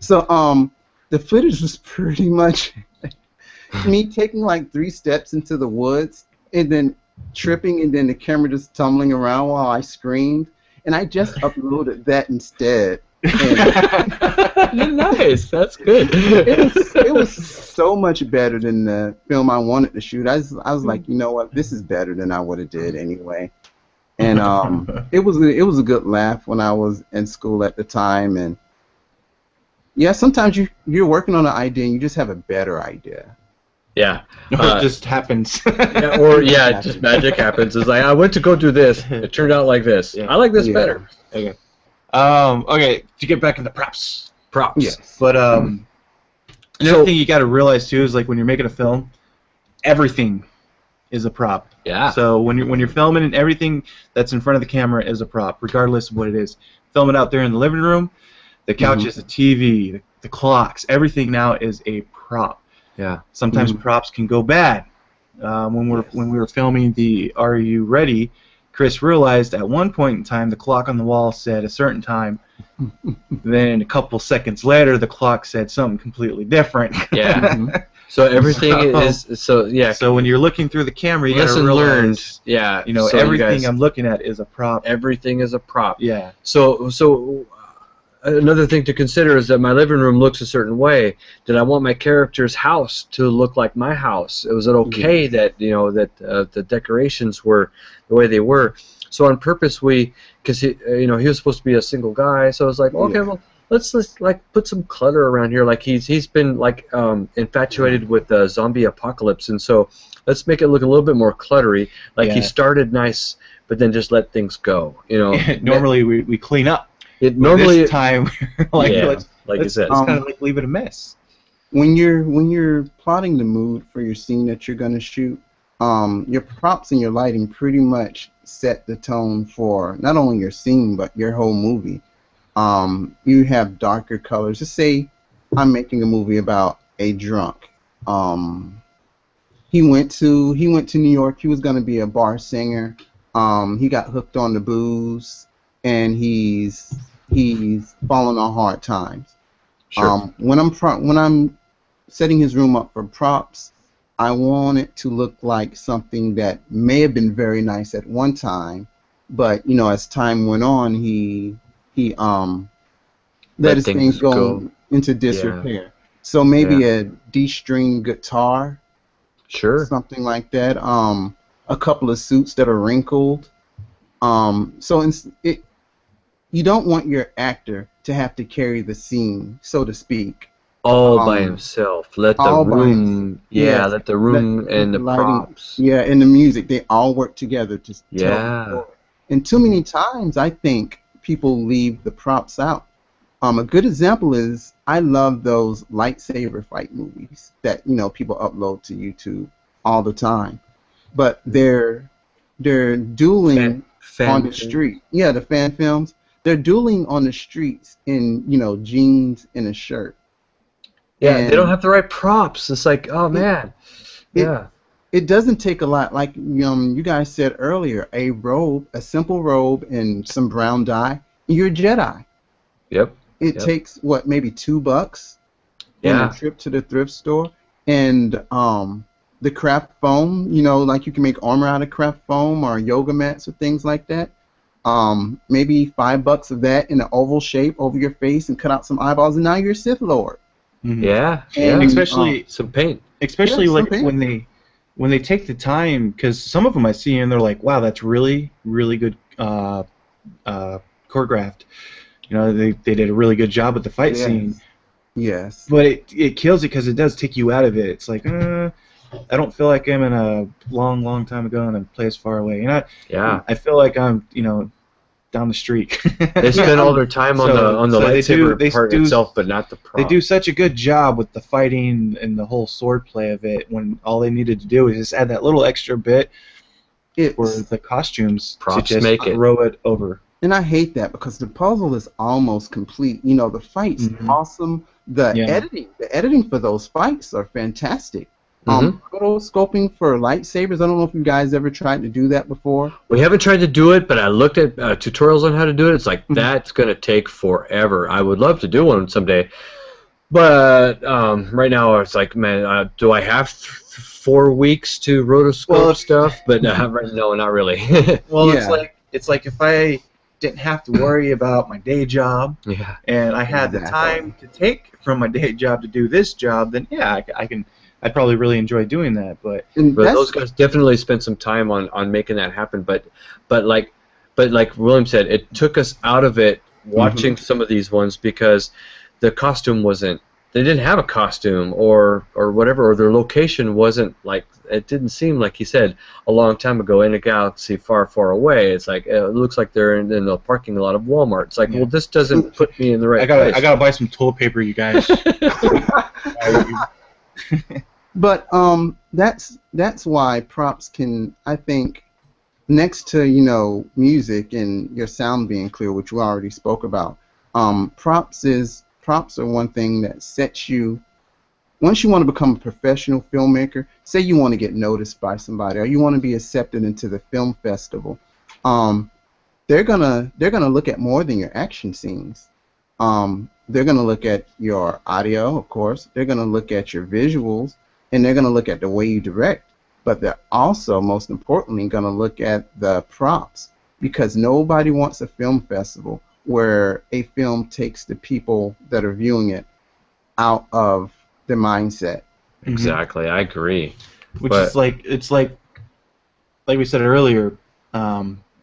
Speaker 3: So the footage was pretty much me taking like 3 steps into the woods and then tripping and then the camera just tumbling around while I screamed, and I just uploaded that instead.
Speaker 1: Nice, that's good.
Speaker 3: It was so much better than the film I wanted to shoot. I was like, you know what, this is better than I would have did anyway. And it was a good laugh when I was in school at the time. And yeah, sometimes you're working on an idea and you just have a better idea.
Speaker 1: Yeah.
Speaker 2: It just happens.
Speaker 1: It just magic happens. It's like, I went to go do this. It turned out like this. Yeah. I like this better.
Speaker 2: Okay. Okay, to get back into props.
Speaker 3: Yes.
Speaker 2: But another thing you got to realize too is like when you're making a film, everything is a prop.
Speaker 1: Yeah.
Speaker 2: So when you're filming, and everything that's in front of the camera is a prop, regardless of what it is. Film it out there in the living room, the couch is a TV, the clocks, everything now is a prop.
Speaker 1: Yeah.
Speaker 2: Sometimes props can go bad. When we were filming the Are You Ready, Chris realized at one point in time the clock on the wall said a certain time. Then a couple seconds later, the clock said something completely different.
Speaker 1: Yeah. So everything is
Speaker 2: So when you're looking through the camera, you gotta realize,
Speaker 1: learned. Yeah.
Speaker 2: You know, so everything I'm looking at is a prop.
Speaker 1: Everything is a prop.
Speaker 2: Yeah.
Speaker 1: So another thing to consider is that my living room looks a certain way. Did I want my character's house to look like my house? Was it okay that the decorations were the way they were? So on purpose, because he was supposed to be a single guy, so I was like, okay, well, let's like put some clutter around here. Like he's been like infatuated with the zombie apocalypse, and so let's make it look a little bit more cluttery. Like he started nice, but then just let things go. You know.
Speaker 2: Normally we clean up.
Speaker 1: This
Speaker 2: time, like you said, it's kind of like leave it a mess.
Speaker 3: When you're plotting the mood for your scene that you're gonna shoot, your props and your lighting pretty much set the tone for not only your scene but your whole movie. You have darker colors. Just say I'm making a movie about a drunk. He went to New York. He was going to be a bar singer. He got hooked on the booze, and he's fallen on hard times.
Speaker 1: Sure.
Speaker 3: When I'm setting his room up for props, I want it to look like something that may have been very nice at one time, but as time went on, he let his things go into disrepair. Yeah. So maybe a D-string guitar, something like that. A couple of suits that are wrinkled. You don't want your actor to have to carry the scene, so to speak.
Speaker 1: All by himself. Let the room, let the room and the lighting, props.
Speaker 3: Yeah, and the music, they all work together to tell the story. And too many times, I think people leave the props out. A good example is I love those lightsaber fight movies that people upload to YouTube all the time, but they're dueling on the street. Yeah, the fan films. They're dueling on the streets in jeans and a shirt.
Speaker 1: Yeah, and they don't have the right props. It's like, oh man,
Speaker 3: It doesn't take a lot. Like you guys said earlier, a simple robe and some brown dye, you're a Jedi.
Speaker 1: Yep.
Speaker 3: It takes maybe $2 and a trip to the thrift store, and the craft foam. Like you can make armor out of craft foam or yoga mats or things like that. Maybe $5 of that in an oval shape over your face and cut out some eyeballs, and now you're a Sith Lord.
Speaker 1: Mm-hmm. Yeah,
Speaker 2: and especially
Speaker 1: some paint.
Speaker 2: Especially paint. when they take the time, because some of them I see and they're like, wow, that's really good choreographed. They did a really good job with the fight scene.
Speaker 3: Yes.
Speaker 2: But it kills it because it does take you out of it. It's like, I don't feel like I'm in a long time ago and a place far away. I feel like I'm down the street.
Speaker 1: They spend all their time on the lightsaber part itself, but not the prop.
Speaker 2: They do such a good job with the fighting and the whole sword play of it, when all they needed to do is just add that little extra bit for the costumes
Speaker 1: props
Speaker 2: to just
Speaker 1: make it.
Speaker 2: Throw it over.
Speaker 3: And I hate that because the puzzle is almost complete. The fight's awesome. The editing for those fights are fantastic. Rotoscoping for lightsabers, I don't know if you guys ever tried to do that before.
Speaker 1: We haven't tried to do it, but I looked at tutorials on how to do it. It's like, that's going to take forever. I would love to do one someday. But right now it's like, man, do I have 4 weeks to rotoscope stuff? But no, not really.
Speaker 2: Well, it's like if I didn't have to worry about my day job, and I had the time to take from my day job to do this job, then I'd probably really enjoy doing that. But
Speaker 1: those guys definitely spent some time on making that happen. But like William said, it took us out of it watching some of these ones because the costume wasn't. They didn't have a costume or whatever, or their location wasn't like. It didn't seem like he said a long time ago in a galaxy far away. It's like it looks like they're in the parking lot of Walmart. It's like, well, this doesn't put me in the right place.
Speaker 2: I gotta buy some toilet paper, you guys.
Speaker 3: But that's why props can, I think, next to music and your sound being clear, which we already spoke about, props are one thing that sets you. Once you want to become a professional filmmaker, say you want to get noticed by somebody or you want to be accepted into the film festival, they're gonna look at more than your action scenes. They're gonna look at your audio, of course. They're gonna look at your visuals. And they're going to look at the way you direct, but they're also, most importantly, going to look at the props, because nobody wants a film festival where a film takes the people that are viewing it out of their mindset.
Speaker 1: Exactly, I agree.
Speaker 2: It's like we said earlier,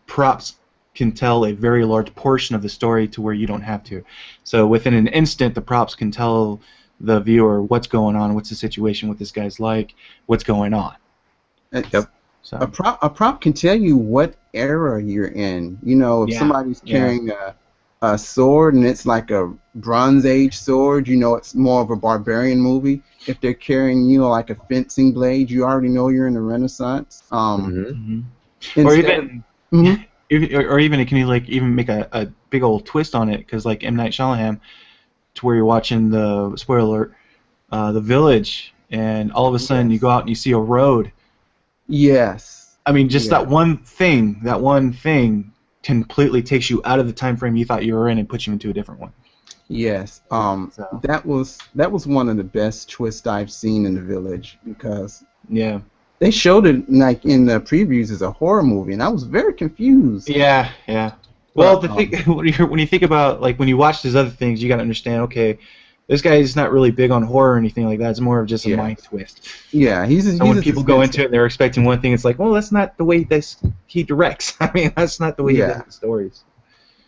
Speaker 2: props can tell a very large portion of the story to where you don't have to. So within an instant, the props can tell the viewer what's going on, what's the situation, what this guy's like, what's going on.
Speaker 3: Yep. So a prop can tell you what era you're in. If somebody's carrying a sword and it's like a Bronze Age sword, it's more of a barbarian movie. If they're carrying, like a fencing blade, you already know you're in the Renaissance.
Speaker 2: Or even it can even make a big old twist on it, because like M. Night Shyamalan, to where you're watching the spoiler alert, the village, and all of a sudden you go out and you see a road.
Speaker 3: Yes.
Speaker 2: I mean, just that one thing completely takes you out of the time frame you thought you were in and puts you into a different one.
Speaker 3: Yes. That was one of the best twists I've seen in the village, because they showed it like in the previews as a horror movie, and I was very confused.
Speaker 2: Yeah. Well, the thing when you think about, like, when you watch these other things, you got to understand. Okay, this guy is not really big on horror or anything like that. It's more of just a mind twist.
Speaker 3: Yeah,
Speaker 2: so when people go into it and they're expecting one thing, it's like, well, that's not the way he directs. I mean, that's not the way he does the stories.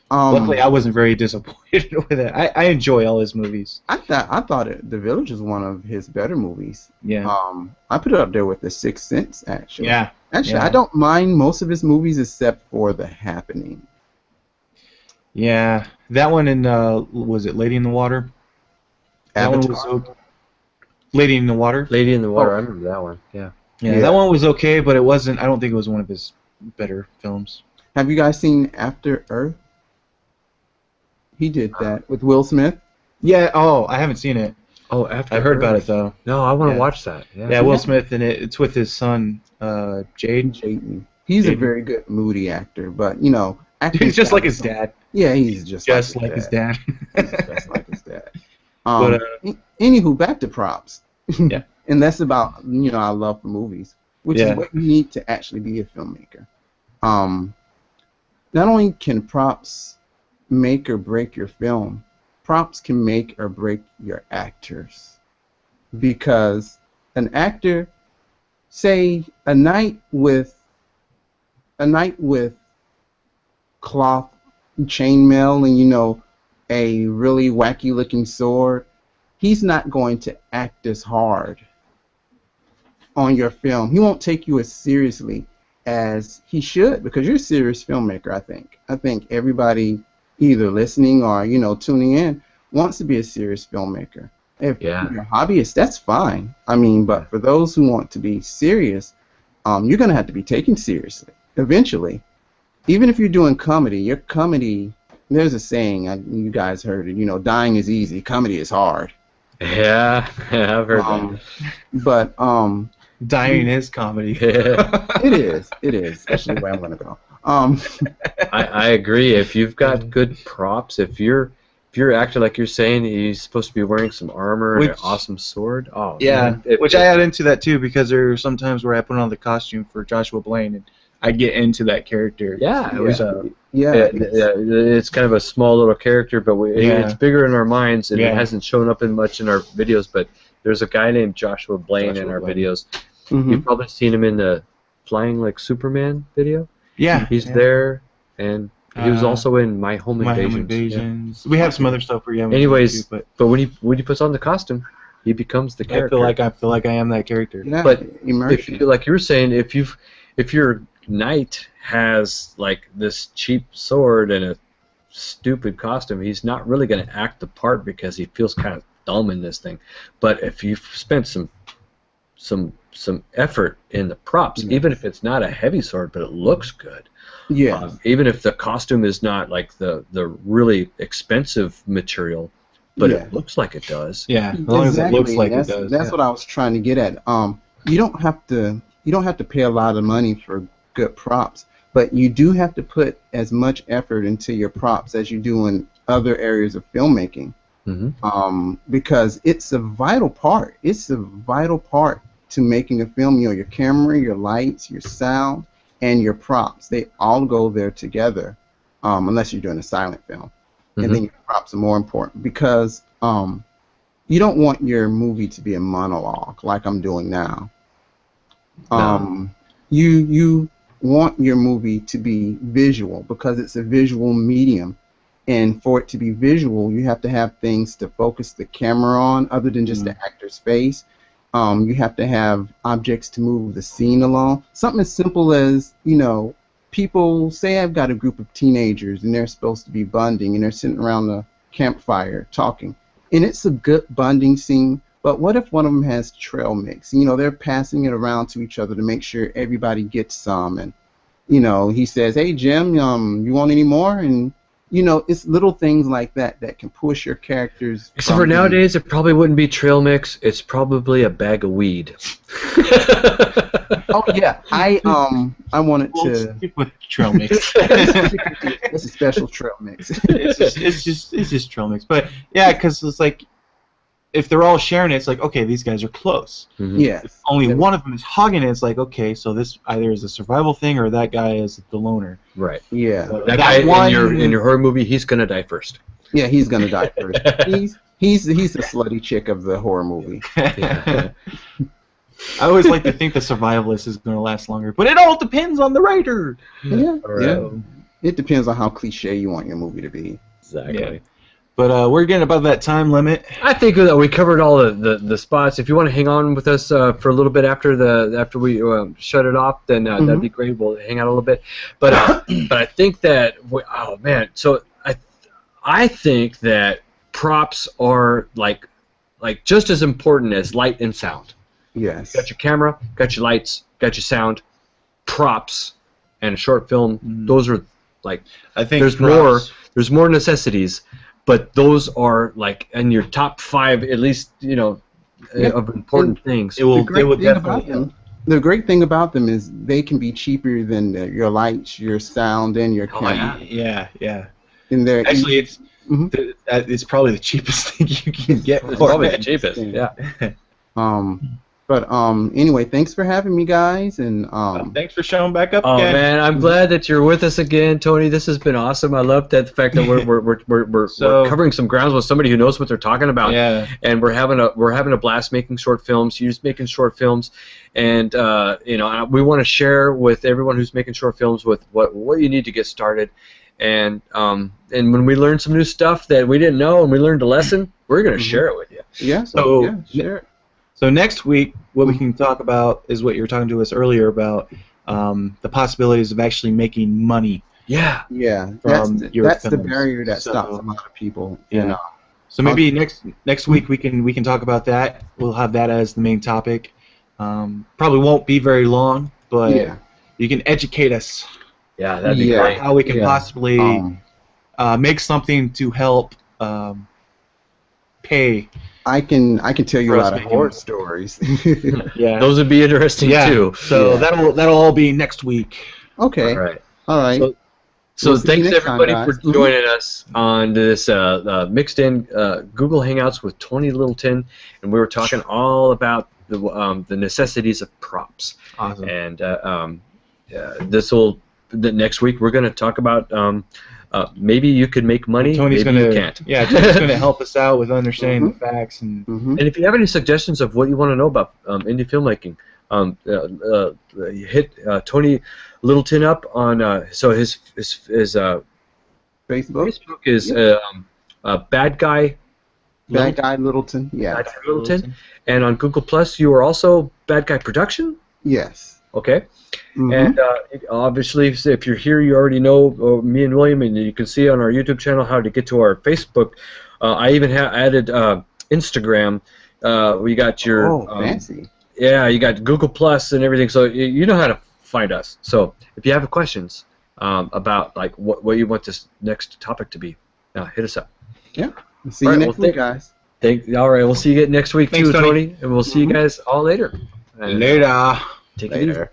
Speaker 2: Luckily, I wasn't very disappointed with it. I enjoy all his movies.
Speaker 3: I thought The Village was one of his better movies.
Speaker 2: Yeah.
Speaker 3: I put it up there with The Sixth Sense, actually.
Speaker 2: Yeah.
Speaker 3: Actually, I don't mind most of his movies except for The Happening.
Speaker 2: Yeah, that one in was it Lady in the Water?
Speaker 3: Avatar?
Speaker 2: That one was Lady in the Water.
Speaker 1: Lady in the Water. I remember that one. Yeah.
Speaker 2: Yeah, that one was okay, but it wasn't. I don't think it was one of his better films.
Speaker 3: Have you guys seen After Earth? He did that with Will Smith.
Speaker 2: Yeah. Oh, I haven't seen it.
Speaker 1: Oh, After
Speaker 2: I've heard
Speaker 1: Earth.
Speaker 2: about it though.
Speaker 1: No, I want to watch that.
Speaker 2: Yeah, Will Smith, and it's with his son, Jaden.
Speaker 3: He's a very good moody actor, but you know,
Speaker 2: he's just like his dad.
Speaker 3: Yeah, he's just
Speaker 2: like his dad.
Speaker 3: He's just like his dad. Anywho, back to props.
Speaker 2: Yeah.
Speaker 3: And that's about, you know, our love for movies, which is what you need to actually be a filmmaker. Not only can props make or break your film, props can make or break your actors. Because an actor, say a night with cloth chainmail and, you know, a really wacky looking sword, he's not going to act as hard on your film. He won't take you as seriously as he should, because you're a serious filmmaker. I think everybody either listening or, you know, tuning in wants to be a serious filmmaker. If you're a hobbyist, that's fine. I mean, but for those who want to be serious, you're going to have to be taken seriously eventually. Even if you're doing comedy, your comedy, there's a saying, you guys heard it, you know, dying is easy, comedy is hard.
Speaker 1: Yeah, I've heard that.
Speaker 3: But
Speaker 2: dying is comedy.
Speaker 3: It is, especially where I'm going to go.
Speaker 1: I agree. If you've got good props, if you're acting like you're saying he's supposed to be wearing some armor and an awesome sword, man,
Speaker 2: which I add into that too, because there are some times where I put on the costume for Joshua Blaine and I get into that character.
Speaker 1: It's kind of a small little character, but it's bigger in our minds, and it hasn't shown up in much in our videos. But there's a guy named Joshua Blaine in our videos. Mm-hmm. You've probably seen him in the Flying Like Superman video.
Speaker 2: Yeah,
Speaker 1: he's there, and he was also in My Home Invasions.
Speaker 2: We have some other stuff for you.
Speaker 1: Anyways, but when he puts on the costume, he becomes the character.
Speaker 2: I feel like I am that character.
Speaker 3: Yeah,
Speaker 1: but like you were saying, if your knight has like this cheap sword and a stupid costume, he's not really going to act the part because he feels kind of dumb in this thing. But if you've spent some effort in the props, even if it's not a heavy sword, but it looks good.
Speaker 3: Yeah.
Speaker 1: Even if the costume is not like the really expensive material, but it looks like it does.
Speaker 2: Yeah, as long as it looks like it does.
Speaker 3: That's what I was trying to get at. You don't have to pay a lot of money for good props, but you do have to put as much effort into your props as you do in other areas of filmmaking. Mm-hmm. Because it's a vital part. It's a vital part to making a film. You know, your camera, your lights, your sound, and your props. They all go there together, unless you're doing a silent film. Mm-hmm. And then your props are more important, because you don't want your movie to be a monologue like I'm doing now. You want your movie to be visual, because it's a visual medium, and for it to be visual, you have to have things to focus the camera on other than just the actor's face. You have to have objects to move the scene along. Something as simple as, you know, people say I've got a group of teenagers and they're supposed to be bonding and they're sitting around the campfire talking, and it's a good bonding scene. But what if one of them has trail mix? You know, they're passing it around to each other to make sure everybody gets some. And, you know, he says, "Hey, Jim, you want any more?" And you know, it's little things like that that can push your characters.
Speaker 1: Except for nowadays, it probably wouldn't be trail mix. It's probably a bag of weed.
Speaker 3: Oh yeah, I wanted
Speaker 2: We'll
Speaker 3: to.
Speaker 2: stick with trail mix.
Speaker 3: It's a special trail mix.
Speaker 2: it's just trail mix. But yeah, because it's like if they're all sharing it, it's like okay, these guys are close.
Speaker 1: Mhm.
Speaker 3: Yes.
Speaker 2: If only one of them is hogging it, it's like okay, so this either is a survival thing or that guy is the loner.
Speaker 1: Right.
Speaker 3: Yeah.
Speaker 1: That guy in your horror movie, he's gonna die first.
Speaker 3: Yeah, he's gonna die first. He's the slutty chick of the horror movie.
Speaker 2: I always like to think the survivalist is going to last longer, but it all depends on the writer.
Speaker 3: Yeah.
Speaker 1: Right.
Speaker 3: Yeah. It depends on how cliche you want your movie to be.
Speaker 1: Exactly.
Speaker 2: Yeah. But we're getting above that time limit.
Speaker 1: I think that we covered all the spots. If you want to hang on with us for a little bit after we shut it off, then that'd be great. We'll hang out a little bit. But but I think that oh man, so I think that props are like just as important as light and sound.
Speaker 3: Yes.
Speaker 1: Got your camera, got your lights, got your sound, props, and a short film. Those are like
Speaker 2: I think
Speaker 1: there's more necessities, but those are like in your top 5 at least, you know, of important things.
Speaker 3: The great thing about them is they can be cheaper than your lights, your sound, and your camera.
Speaker 2: Yeah.
Speaker 3: And they're
Speaker 2: Actually, it's probably the cheapest thing you can get.
Speaker 1: It's probably the cheapest. Yeah.
Speaker 3: But anyway, thanks for having me, guys, and
Speaker 2: thanks for showing back up
Speaker 1: Oh
Speaker 2: again.
Speaker 1: man, I'm glad that you're with us again, Tony. This has been awesome. I love that the fact that we're covering some grounds with somebody who knows what they're talking about.
Speaker 2: Yeah.
Speaker 1: And we're having a blast making short films. You're just making short films, and you know, we want to share with everyone who's making short films with what you need to get started. And when we learn some new stuff that we didn't know and we learned a lesson, we're gonna share it with you.
Speaker 3: Yeah. Share it.
Speaker 2: So next week, what we can talk about is what you were talking to us earlier about the possibilities of actually making money.
Speaker 1: Yeah.
Speaker 3: Yeah.
Speaker 2: From
Speaker 3: That's the
Speaker 2: films.
Speaker 3: barrier that
Speaker 2: So-
Speaker 3: stops a lot of people.
Speaker 2: Yeah.
Speaker 3: You know.
Speaker 2: So maybe next week we can talk about that. We'll have that as the main topic. Probably won't be very long, but you can educate us
Speaker 1: Yeah, that'd be great.
Speaker 2: how we can possibly make something to help pay.
Speaker 3: I can tell you a
Speaker 2: For us
Speaker 3: lot of
Speaker 2: making-
Speaker 3: horror stories.
Speaker 2: Yeah.
Speaker 1: Those would be interesting too.
Speaker 2: So that'll all be next week.
Speaker 3: Okay.
Speaker 1: All right.
Speaker 3: So
Speaker 1: So
Speaker 3: we'll see you
Speaker 1: thanks
Speaker 3: next time,
Speaker 1: everybody for
Speaker 3: guys.
Speaker 1: joining us on this mixed in Google Hangouts with Tony Littleton, and we were talking all about the necessities of props.
Speaker 2: Awesome.
Speaker 1: And next week we're going to talk about maybe you could make money,
Speaker 2: Tony's
Speaker 1: maybe
Speaker 2: gonna
Speaker 1: you can't.
Speaker 2: Yeah, Tony's gonna help us out with understanding the facts and.
Speaker 3: Mhm.
Speaker 1: And if you have any suggestions of what you want to know about indie filmmaking, hit Tony Littleton up on so his
Speaker 3: Facebook.
Speaker 1: Facebook is Bad Guy
Speaker 3: Bad Guy Littleton. Yeah.
Speaker 1: Bad Guy Littleton, and on Google Plus you are also Bad Guy Production.
Speaker 3: Yes.
Speaker 1: Okay.
Speaker 3: Mhm.
Speaker 1: And obviously, if you're here, you already know me and William, and you can see on our YouTube channel how to get to our Facebook. I even added Instagram. We got your
Speaker 3: fancy.
Speaker 1: Yeah, you got Google Plus and everything, so you know how to find us. So if you have questions about like what you want this next topic to be, hit us up.
Speaker 3: Yeah. See you next week, guys.
Speaker 1: All right, we'll see you next week
Speaker 2: Thanks,
Speaker 1: too,
Speaker 2: Tony.
Speaker 1: Tony, and we'll see you guys all later. And,
Speaker 2: Later.
Speaker 1: Take it easy.
Speaker 3: Later.